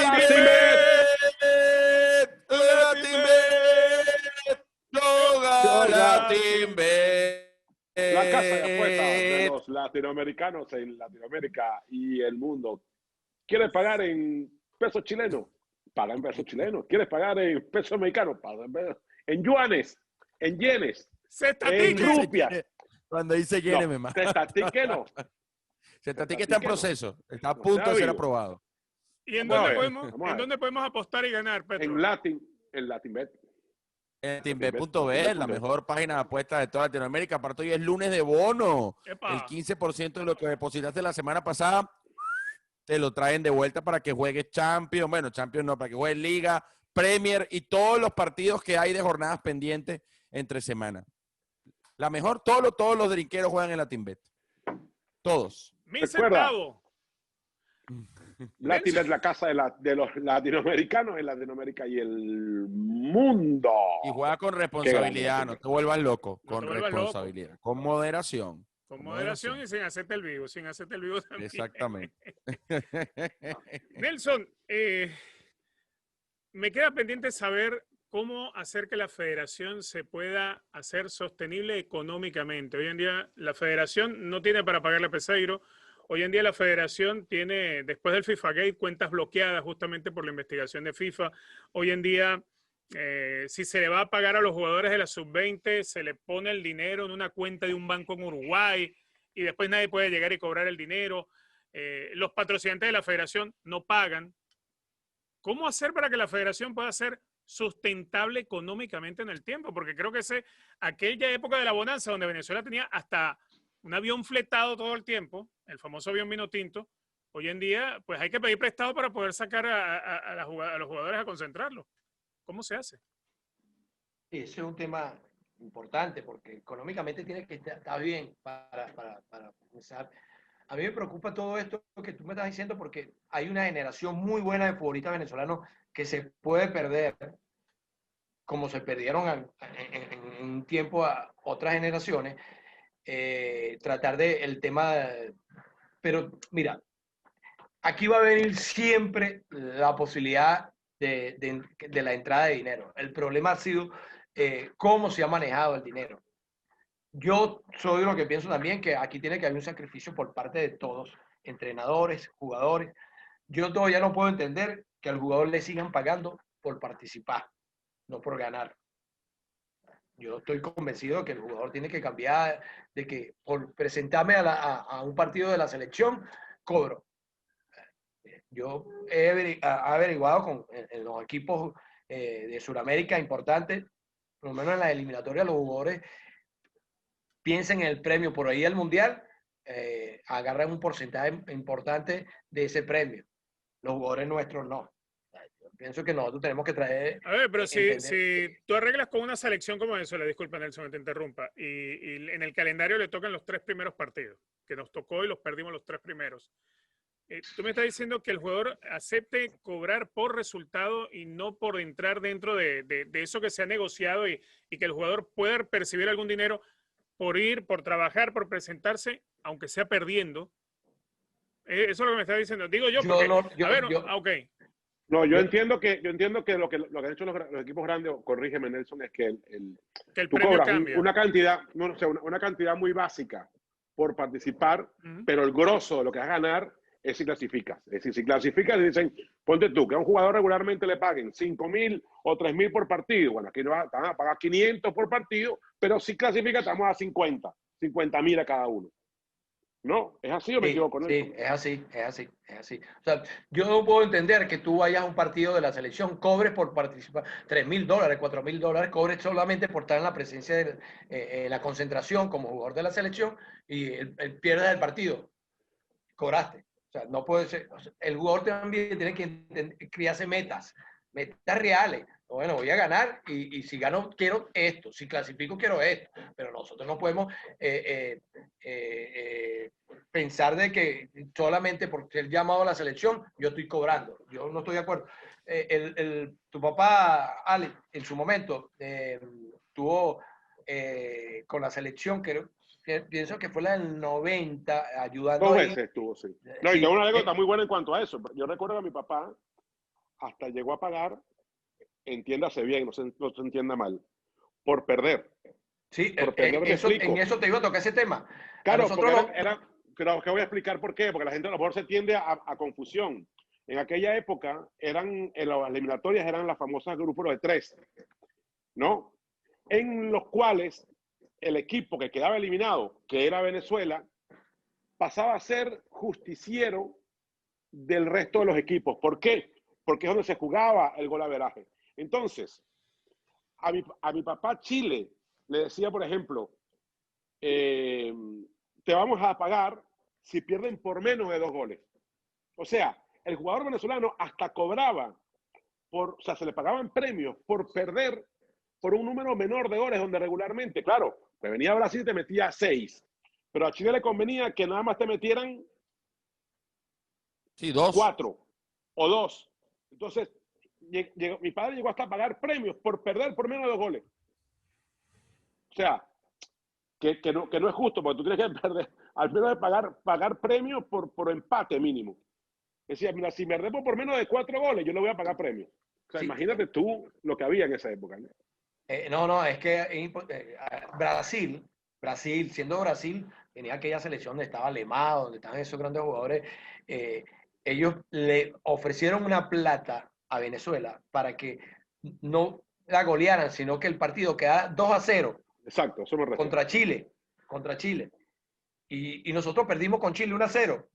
La casa de apuestas de los latinoamericanos en Latinoamérica y el mundo. ¿Quieres pagar en pesos chilenos? Paga en pesos chilenos. ¿Quieres pagar en pesos mexicanos? Paga en yuanes, en yenes, en rupias. Cuando dice yenes No, me mata. testatique no. Testatique está en proceso. Está a No punto sea de ser vivo. aprobado. ¿Y en Vamos a dónde, ver, podemos, vamos a en ver. dónde podemos apostar y ganar, Petro? En LatinBet. En Teambet.b, la mejor página de apuestas de toda Latinoamérica. Aparte, hoy es lunes de bono. Epa. El 15% de lo que depositaste la semana pasada te lo traen de vuelta para que juegues Champions. Bueno, Champions no, para que juegues Liga, Premier y todos los partidos que hay de jornadas pendientes entre semana. La mejor, todos los drinqueros juegan en la TeamBet. Todos. Mi Recuerda. centavo. LatinBet es la casa de los latinoamericanos en Latinoamérica y el mundo. Y juega con responsabilidad, grande, no te vuelvas loco. No Con te vuelvas responsabilidad, con moderación. Con moderación y sin hacerte el vivo. Sin hacerte el vivo también. Exactamente. Nelson, me queda pendiente saber cómo hacer que la federación se pueda hacer sostenible económicamente. Hoy en día la federación no tiene para pagarle a Peseiro. Hoy en día la federación tiene, después del FIFA Gate, cuentas bloqueadas justamente por la investigación de FIFA. Hoy en día, si se le va a pagar a los jugadores de la sub-20, se le pone el dinero en una cuenta de un banco en Uruguay y después nadie puede llegar y cobrar el dinero. Los patrocinantes de la federación no pagan. ¿Cómo hacer para que la federación pueda ser sustentable económicamente en el tiempo? Porque creo que aquella época de la bonanza donde Venezuela tenía hasta un avión fletado todo el tiempo, el famoso avión vino tinto, hoy en día pues hay que pedir prestado para poder sacar a los jugadores a concentrarlos. ¿Cómo se hace? Sí, ese es un tema importante porque económicamente tiene que estar bien para comenzar. A mí me preocupa todo esto que tú me estás diciendo porque hay una generación muy buena de futbolistas venezolanos que se puede perder, como se perdieron en un tiempo a otras generaciones. Tratar el tema, pero mira, aquí va a venir siempre la posibilidad de la entrada de dinero. El problema ha sido cómo se ha manejado el dinero. Yo soy lo que pienso también que aquí tiene que haber un sacrificio por parte de todos, entrenadores, jugadores. Yo todavía no puedo entender que al jugador le sigan pagando por participar, no por ganar. Yo estoy convencido de que el jugador tiene que cambiar, de que por presentarme a un partido de la selección, cobro. Yo he averiguado en los equipos de Sudamérica importantes, por lo menos en la eliminatoria, los jugadores piensen en el premio por ahí al Mundial, agarran un porcentaje importante de ese premio. Los jugadores nuestros no. Yo pienso que nosotros tenemos que traer... A ver, pero si entender tú arreglas con una selección como Venezuela, disculpa Nelson, te interrumpa, y en el calendario le tocan los 3 primeros partidos, que nos tocó y los perdimos los 3 primeros. Tú me estás diciendo que el jugador acepte cobrar por resultado y no por entrar dentro de eso que se ha negociado y que el jugador pueda percibir algún dinero por ir, por trabajar, por presentarse, aunque sea perdiendo. Eso es lo que me está diciendo. Digo yo, porque, ok. No, yo entiendo que lo que han hecho los equipos grandes, corrígeme Nelson, es que el tú premio cobras cambia. una cantidad, no, o sea, una cantidad muy básica por participar, pero el grosso de lo que vas a ganar es si clasificas. Es decir, si clasificas, dicen, ponte tú, que a un jugador regularmente le paguen 5.000 o 3.000 por partido. Bueno, aquí te van a pagar 500 por partido, pero si clasificas, estamos a 50.000 a cada uno. ¿No? ¿Es así o me equivoco? ¿No? Sí, es así. O sea, yo no puedo entender que tú vayas a un partido de la selección, cobres por participar $3.000, $4.000, cobres solamente por estar en la presencia de la concentración como jugador de la selección y el pierdas el partido. Cobraste. O sea, no puede ser. O sea, el jugador también tiene que crearse metas reales. Bueno, voy a ganar y si gano quiero esto, si clasifico quiero esto, pero nosotros no podemos pensar de que solamente por ser llamado a la selección yo estoy cobrando. Yo no estoy de acuerdo. Tu papá, Ale, en su momento tuvo con la selección, pienso que fue la del 90, ayudando. 2 veces estuvo, sí. No, sí, y tengo una anécdota muy buena en cuanto a eso. Yo recuerdo que mi papá hasta llegó a pagar, entiéndase bien, no se entienda mal, por perder. Sí, por perder, en eso te iba a tocar ese tema. Claro, porque creo que voy a explicar por qué, porque la gente a lo mejor se tiende a confusión. En aquella época, en las eliminatorias eran las famosas grupos de 3, ¿no? En los cuales el equipo que quedaba eliminado, que era Venezuela, pasaba a ser justiciero del resto de los equipos. ¿Por qué? Porque es donde se jugaba el golaveraje. Entonces, a mi papá Chile le decía, por ejemplo, te vamos a pagar si pierden por menos de 2 goles. O sea, el jugador venezolano hasta cobraba, o sea, se le pagaban premios por perder por un número menor de goles, donde regularmente, claro, me venía a Brasil y te metía 6, pero a Chile le convenía que nada más te metieran 4 o 2. Entonces, mi padre llegó hasta a pagar premios por perder por menos de 2 goles. O sea, que no es justo, porque tú tienes que perder, al menos de pagar premios por empate mínimo. Es decir, mira, si me perdemos por menos de 4 goles, yo le voy a pagar premios. O sea, sí. Imagínate tú lo que había en esa época, ¿no? Es que Brasil, siendo Brasil, tenía aquella selección donde estaba Lemao, donde estaban esos grandes jugadores. Ellos le ofrecieron una plata a Venezuela para que no la golearan, sino que el partido quedara 2-0. Exacto, eso me refiero. Contra Chile. Y nosotros perdimos con Chile 1-0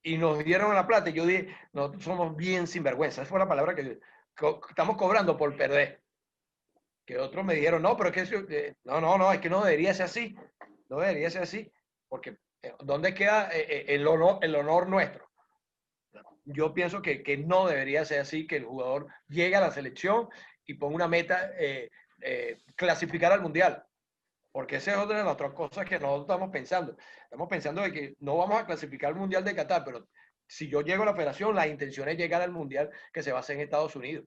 y nos dieron la plata. Y yo dije, nosotros somos bien sinvergüenza. Esa fue la palabra que estamos cobrando por perder. Que otros me dijeron, no, pero es que no, es que no debería ser así. No debería ser así. Porque ¿dónde queda el honor nuestro? Yo pienso que no debería ser así, que el jugador llegue a la selección y ponga una meta, clasificar al Mundial. Porque esa es otra de las otras cosas que nosotros estamos pensando. Estamos pensando de que no vamos a clasificar al Mundial de Qatar, pero si yo llego a la federación, la intención es llegar al Mundial que se va a hacer en Estados Unidos.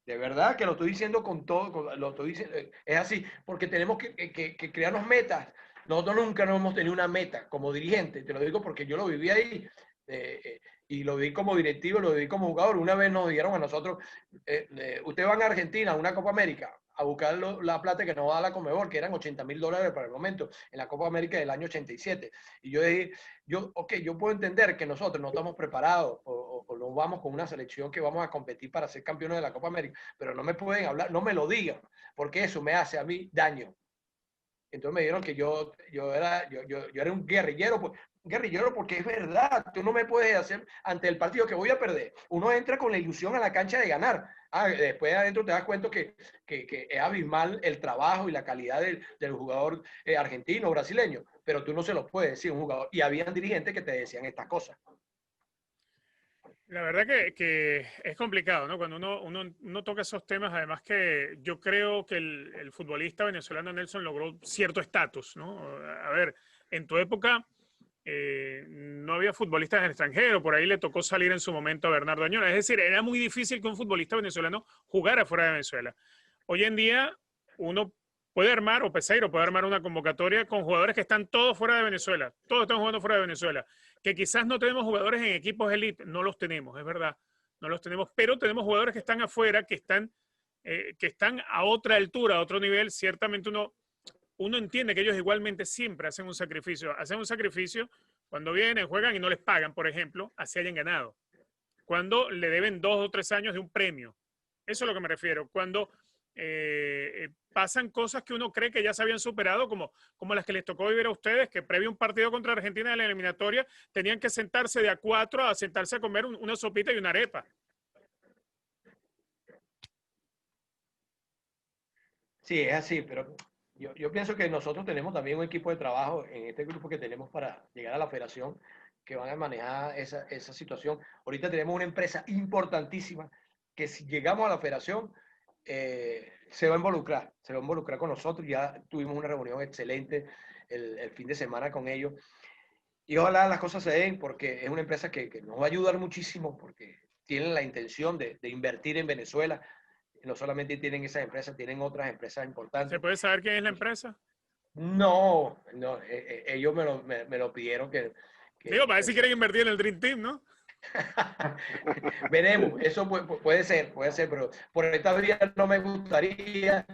De verdad que lo estoy diciendo con todo, lo estoy diciendo, es así, porque tenemos que crearnos metas. Nosotros nunca no hemos tenido una meta como dirigente, te lo digo porque yo lo viví ahí, y lo vi como directivo, lo vi como jugador. Una vez nos dijeron a nosotros, ustedes van a Argentina a una Copa América a buscar la plata que nos va a dar la Conmebol, que eran $80.000 para el momento, en la Copa América del año 87. Y yo dije, yo puedo entender que nosotros no estamos preparados o no vamos con una selección que vamos a competir para ser campeones de la Copa América, pero no me pueden hablar, no me lo digan, porque eso me hace a mí daño. Entonces me dijeron que yo era un guerrillero, pues guerrillero, porque es verdad, tú no me puedes hacer ante el partido que voy a perder. Uno entra con la ilusión a la cancha de ganar. Después adentro te das cuenta que es abismal el trabajo y la calidad del jugador argentino, brasileño, pero tú no se lo puedes decir a un jugador. Y habían dirigentes que te decían estas cosas. La verdad que es complicado, ¿no? Cuando uno toca esos temas, además que yo creo que el futbolista venezolano Nelson logró cierto estatus, ¿no? A ver, en tu época no había futbolistas en el extranjero, por ahí le tocó salir en su momento a Bernardo Añona. Es decir, era muy difícil que un futbolista venezolano jugara fuera de Venezuela. Hoy en día uno puede armar, o Peseiro puede armar una convocatoria con jugadores que están todos fuera de Venezuela, todos están jugando fuera de Venezuela, que quizás no tenemos jugadores en equipos elite, no los tenemos, es verdad, no los tenemos, pero tenemos jugadores que están afuera, que están a otra altura, a otro nivel. Ciertamente uno entiende que ellos igualmente siempre hacen un sacrificio cuando vienen, juegan y no les pagan, por ejemplo, así hayan ganado, cuando le deben 2 o 3 años de un premio, eso es a lo que me refiero, cuando pasan cosas que uno cree que ya se habían superado, como las que les tocó vivir a ustedes, que previo a un partido contra Argentina de la eliminatoria tenían que sentarse de a 4 a sentarse a comer una sopita y una arepa. Sí, es así, pero yo pienso que nosotros tenemos también un equipo de trabajo en este grupo que tenemos para llegar a la federación que van a manejar esa situación. Ahorita tenemos una empresa importantísima que si llegamos a la federación se va a involucrar con nosotros. Ya tuvimos una reunión excelente el fin de semana con ellos y ojalá las cosas se den porque es una empresa que nos va a ayudar muchísimo porque tienen la intención de invertir en Venezuela. No solamente tienen esas empresas, tienen otras empresas importantes. ¿Se puede saber quién es la empresa? No, ellos me lo pidieron Digo, para ver si quieren invertir en el Dream Team, ¿no? Veremos, eso puede ser, pero por esta vía no me gustaría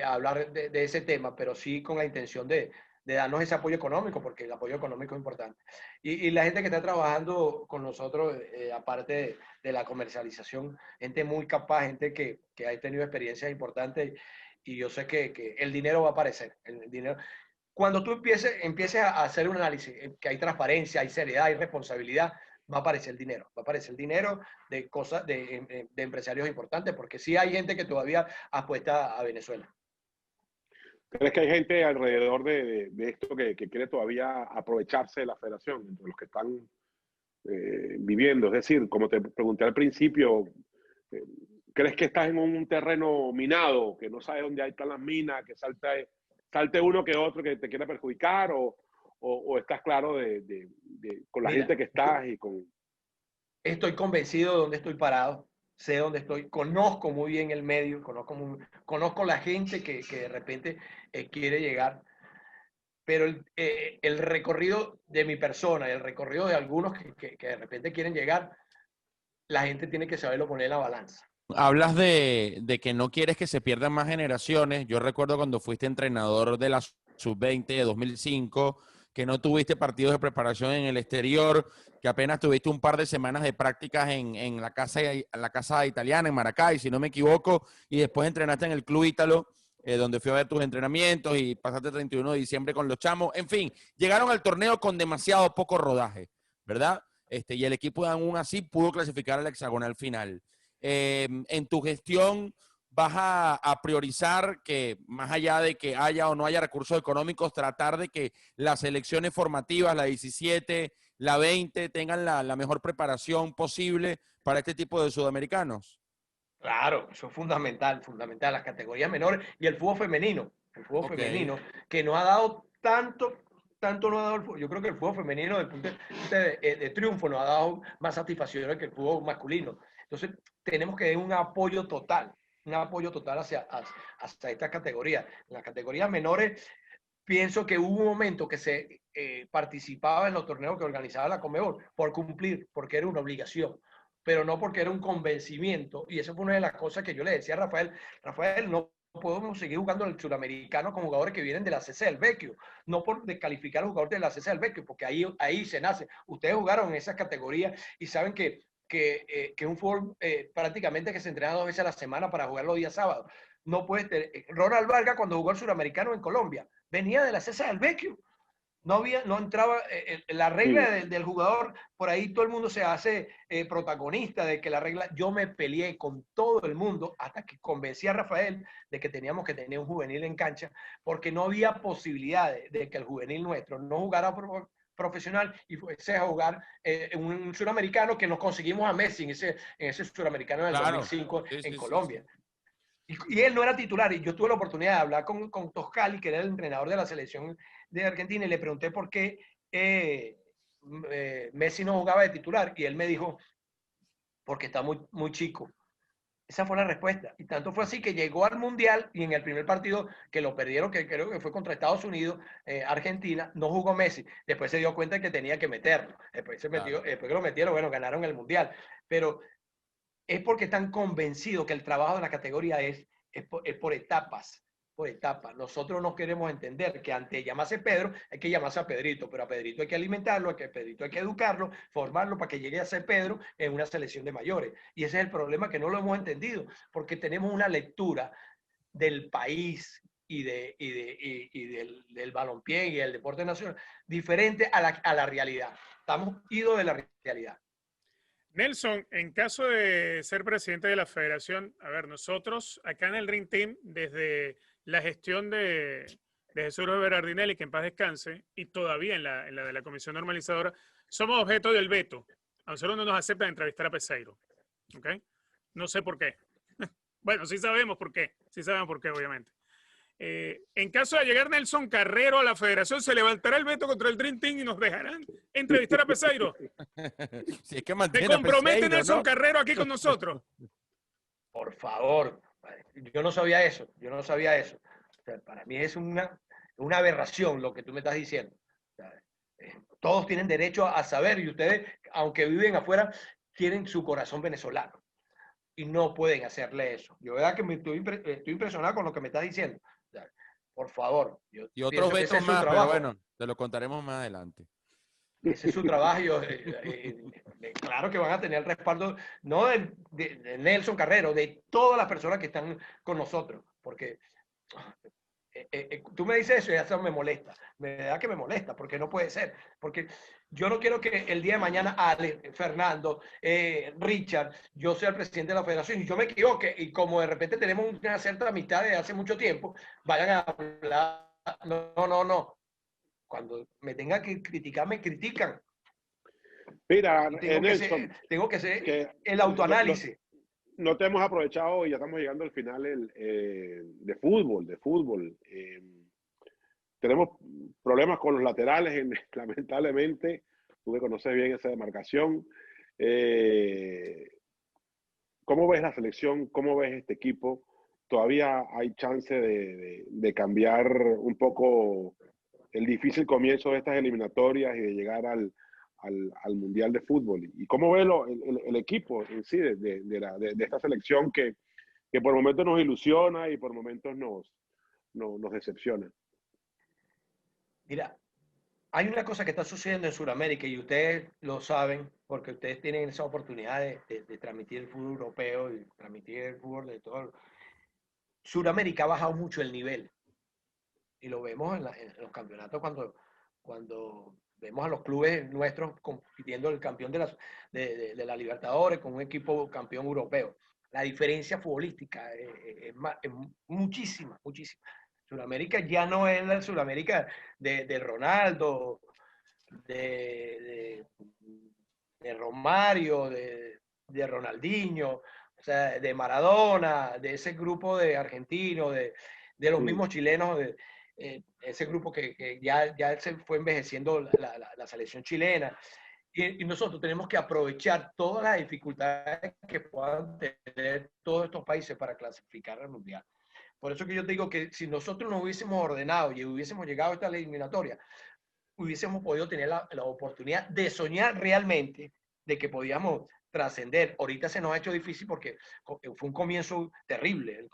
hablar de ese tema, pero sí con la intención de darnos ese apoyo económico, porque el apoyo económico es importante. Y la gente que está trabajando con nosotros, aparte de la comercialización, gente muy capaz, gente que ha tenido experiencias importantes, y yo sé que el dinero va a aparecer. El dinero. Cuando tú empieces a hacer un análisis, que hay transparencia, hay seriedad, hay responsabilidad, va a aparecer el dinero de cosas, de empresarios importantes, porque sí hay gente que todavía apuesta a Venezuela. ¿Crees que hay gente alrededor de esto que quiere todavía aprovecharse de la federación, entre los que están viviendo? Es decir, como te pregunté al principio, ¿crees que estás en un terreno minado, que no sabes dónde están las minas, que salte uno que otro que te quiera perjudicar, o estás claro con la gente que estás y con... Estoy convencido de dónde estoy parado, sé dónde estoy, conozco muy bien el medio, conozco la gente que de repente quiere llegar, pero el recorrido de mi persona, el recorrido de algunos que de repente quieren llegar, la gente tiene que saberlo poner en la balanza. Hablas de que no quieres que se pierdan más generaciones. Yo recuerdo cuando fuiste entrenador de la Sub-20 de 2005, que no tuviste partidos de preparación en el exterior, que apenas tuviste un par de semanas de prácticas en la casa italiana, en Maracay, si no me equivoco, y después entrenaste en el Club Ítalo, donde fui a ver tus entrenamientos y pasaste el 31 de diciembre con los chamos. En fin, llegaron al torneo con demasiado poco rodaje, ¿verdad? Y el equipo aún así pudo clasificar al hexagonal final. En tu gestión vas a priorizar que más allá de que haya o no haya recursos económicos, tratar de que las selecciones formativas, la 17, la 20, tengan la mejor preparación posible para este tipo de sudamericanos. Claro, eso es fundamental, las categorías menores y el fútbol femenino, femenino, que nos ha dado tanto no ha dado el fútbol. Yo creo que el fútbol femenino, desde el punto de triunfo, nos ha dado más satisfacciones que el fútbol masculino. Entonces, tenemos que dar un apoyo total hacia estas categorías. En las categorías menores, pienso que hubo un momento que se participaba en los torneos que organizaba la Conmebol por cumplir, porque era una obligación, pero no porque era un convencimiento. Y esa fue una de las cosas que yo le decía a Rafael, no podemos seguir jugando el suramericano con jugadores que vienen de la CC del Vecchio, no por descalificar a los jugadores de la CC del Vecchio, porque ahí se nace. Ustedes jugaron en esas categorías y saben que un fútbol prácticamente que se entrena 2 veces a la semana para jugar los días sábados. No puede Ronald Vargas, cuando jugó el suramericano en Colombia, venía de la CC del Vecchio. no entraba, la regla del jugador, por ahí todo el mundo se hace protagonista de que la regla, yo me peleé con todo el mundo hasta que convencí a Rafael de que teníamos que tener un juvenil en cancha, porque no había posibilidad de que el juvenil nuestro no jugara profesional y fuese a jugar un suramericano que nos conseguimos a Messi en ese suramericano del Claro. 2005 Sí, en sí, Colombia. sí, sí. Y él no era titular, y yo tuve la oportunidad de hablar con Toscali, que era el entrenador de la selección de Argentina, y le pregunté por qué Messi no jugaba de titular, y él me dijo, porque está muy chico. Esa fue la respuesta. Y tanto fue así que llegó al Mundial y en el primer partido que lo perdieron, que creo que fue contra Estados Unidos, Argentina, no jugó Messi. Después se dio cuenta que tenía que meterlo. Después, Claro. después que lo metieron, bueno, ganaron el Mundial. Pero es porque están convencidos que el trabajo de la categoría es por etapas, por etapas. Nosotros no queremos entender que antes de llamarse Pedro, hay que llamarse a Pedrito, pero a Pedrito hay que alimentarlo, a Pedrito hay que educarlo, formarlo para que llegue a ser Pedro en una selección de mayores. Y ese es el problema, que no lo hemos entendido, porque tenemos una lectura del país del balompié y del deporte nacional diferente a la realidad. Estamos idos de la realidad. Nelson, en caso de ser presidente de la federación, a ver, nosotros acá en el Dream Team, desde la gestión de Jesús Berardinelli, que en paz descanse, y todavía en la de la comisión normalizadora, somos objeto del veto. A nosotros no nos aceptan entrevistar a Peseiro. ¿Ok? No sé por qué. Bueno, sí sabemos por qué. Sí sabemos por qué, obviamente. En caso de llegar Nelson Carrero a la federación, se levantará el veto contra el Dream Team y nos dejarán entrevistar a Peseiro. Si es que ¿Se mantiene a compromete Peseiro, Nelson ¿no? Carrero aquí con nosotros? Por favor, yo no sabía eso, yo no sabía eso. O sea, para mí es una aberración lo que tú me estás diciendo. O sea, todos tienen derecho a saber, y ustedes, aunque viven afuera, tienen su corazón venezolano y no pueden hacerle eso. Yo verdad que estoy impresionado con lo que me estás diciendo. O sea, por favor, yo Y otros pienso que ese vetos es su más, pero trabajo. bueno, te lo contaremos más adelante. Ese es su trabajo. Claro que van a tener el respaldo, no de Nelson Carrero, de todas las personas que están con nosotros, porque tú me dices eso y eso me molesta, me da que me molesta, porque no puede ser, porque yo no quiero que el día de mañana Ale, Fernando, Richard, yo sea el presidente de la federación y yo me equivoque, y como de repente tenemos una cierta amistad de hace mucho tiempo, vayan a hablar, no. Cuando me tengan que criticar, me critican. Mira, Y Nelson, tengo que hacer que el autoanálisis. no te hemos aprovechado y ya estamos llegando al final de fútbol. Tenemos problemas con los laterales, lamentablemente. Tú que conoces bien esa demarcación. ¿Cómo ves la selección? ¿Cómo ves este equipo? ¿Todavía hay chance de cambiar un poco el difícil comienzo de estas eliminatorias y de llegar al Mundial de Fútbol? ¿Y cómo ves el equipo en sí de esta selección que por momentos nos ilusiona y por momentos nos decepciona? Mira, hay una cosa que está sucediendo en Sudamérica y ustedes lo saben porque ustedes tienen esa oportunidad de transmitir el fútbol europeo y transmitir el fútbol de todo. Sudamérica ha bajado mucho el nivel y lo vemos en los campeonatos cuando vemos a los clubes nuestros compitiendo el campeón de la Libertadores con un equipo campeón europeo. La diferencia futbolística es muchísima. Sudamérica ya no es la Sudamérica de Ronaldo, de Romario, de Ronaldinho, o sea, de Maradona, de ese grupo de argentinos, de los mismos chilenos, ese grupo que ya se fue envejeciendo la selección chilena. Y nosotros tenemos que aprovechar todas las dificultades que puedan tener todos estos países para clasificar al Mundial. Por eso que yo te digo que si nosotros nos hubiésemos ordenado y hubiésemos llegado a esta eliminatoria, hubiésemos podido tener la oportunidad de soñar realmente de que podíamos trascender. Ahorita se nos ha hecho difícil porque fue un comienzo terrible.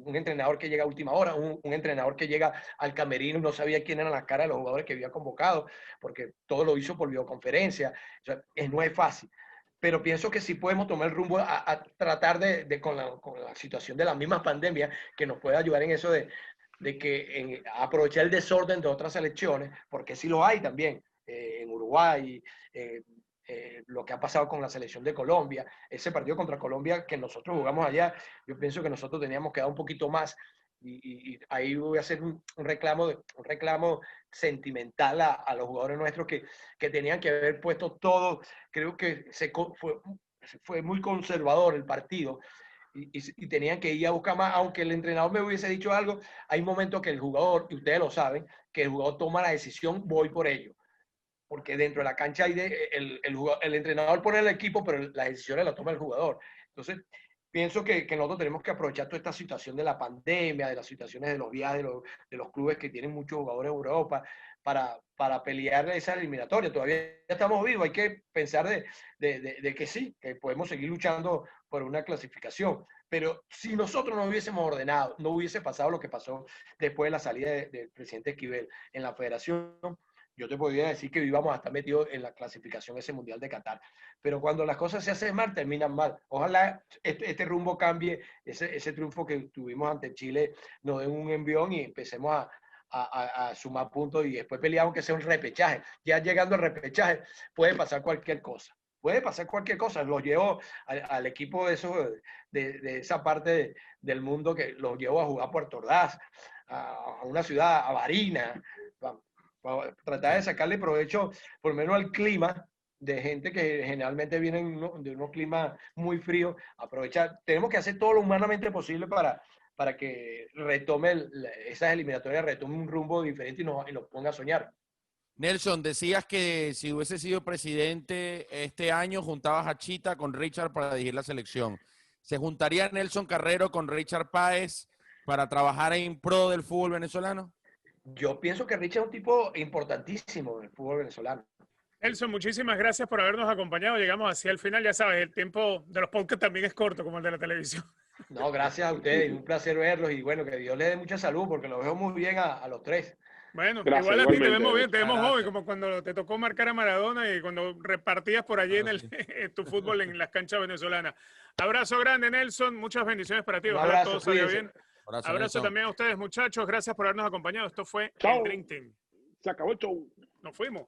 Un entrenador que llega a última hora, un entrenador que llega al camerino y no sabía quién eran las caras de los jugadores que había convocado, porque todo lo hizo por videoconferencia. O sea, no es fácil. Pero pienso que sí podemos tomar el rumbo a tratar con la situación de la misma pandemia, que nos puede ayudar en eso de que aprovechar el desorden de otras selecciones, porque sí lo hay también, en Uruguay, lo que ha pasado con la selección de Colombia, ese partido contra Colombia que nosotros jugamos allá, yo pienso que nosotros teníamos que dar un poquito más, y ahí voy a hacer un reclamo sentimental a los jugadores nuestros que tenían que haber puesto todo. Creo que fue muy conservador el partido, y tenían que ir a buscar más, aunque el entrenador me hubiese dicho algo. Hay momentos que el jugador, y ustedes lo saben, que el jugador toma la decisión, voy por ello, porque dentro de la cancha el entrenador pone el equipo, pero las decisiones las toma el jugador. Entonces, pienso que nosotros tenemos que aprovechar toda esta situación de la pandemia, de las situaciones de los viajes, de los clubes que tienen muchos jugadores en Europa, para pelear esa eliminatoria. Todavía estamos vivos, hay que pensar de que sí, que podemos seguir luchando por una clasificación. Pero si nosotros no hubiésemos ordenado, no hubiese pasado lo que pasó después de la salida del presidente Esquivel en la federación, yo te podría decir que íbamos a estar metidos en la clasificación ese Mundial de Qatar. Pero cuando las cosas se hacen mal, terminan mal. Ojalá este rumbo cambie, ese triunfo que tuvimos ante Chile nos dé un envión y empecemos a sumar puntos, y después pelear aunque sea un repechaje. Ya llegando al repechaje puede pasar cualquier cosa. Puede pasar cualquier cosa. Los llevo al equipo de esa parte del mundo, que los llevo a jugar a Puerto Ordaz, a una ciudad, a Barinas, para tratar de sacarle provecho por lo menos al clima, de gente que generalmente vienen de unos climas muy fríos. Aprovechar, tenemos que hacer todo lo humanamente posible para que retome esas eliminatorias, retome un rumbo diferente y nos ponga a soñar. Nelson, decías que si hubiese sido presidente este año, juntabas a Chita con Richard para dirigir la selección. ¿Se juntaría Nelson Carrero con Richard Páez para trabajar en pro del fútbol venezolano? Yo pienso que Richard es un tipo importantísimo en el fútbol venezolano. Nelson, muchísimas gracias por habernos acompañado. Llegamos hacia el final, ya sabes, el tiempo de los podcasts también es corto, como el de la televisión. No, gracias a ustedes, un placer verlos, y bueno, que Dios les dé mucha salud, porque los veo muy bien a los tres. Bueno, Gracias, igual a ti te igualmente. vemos bien, te vemos Gracias. joven, como cuando te tocó marcar a Maradona y cuando repartías por allí en tu fútbol en las canchas venezolanas. Abrazo grande, Nelson, muchas bendiciones para ti, Un ojalá abrazo, todo salga cuídense. bien. Abrazo, Abrazo Nelson. también a ustedes, muchachos, gracias por habernos acompañado. Esto fue Chao. el Dream Team. Se acabó el show. Nos fuimos.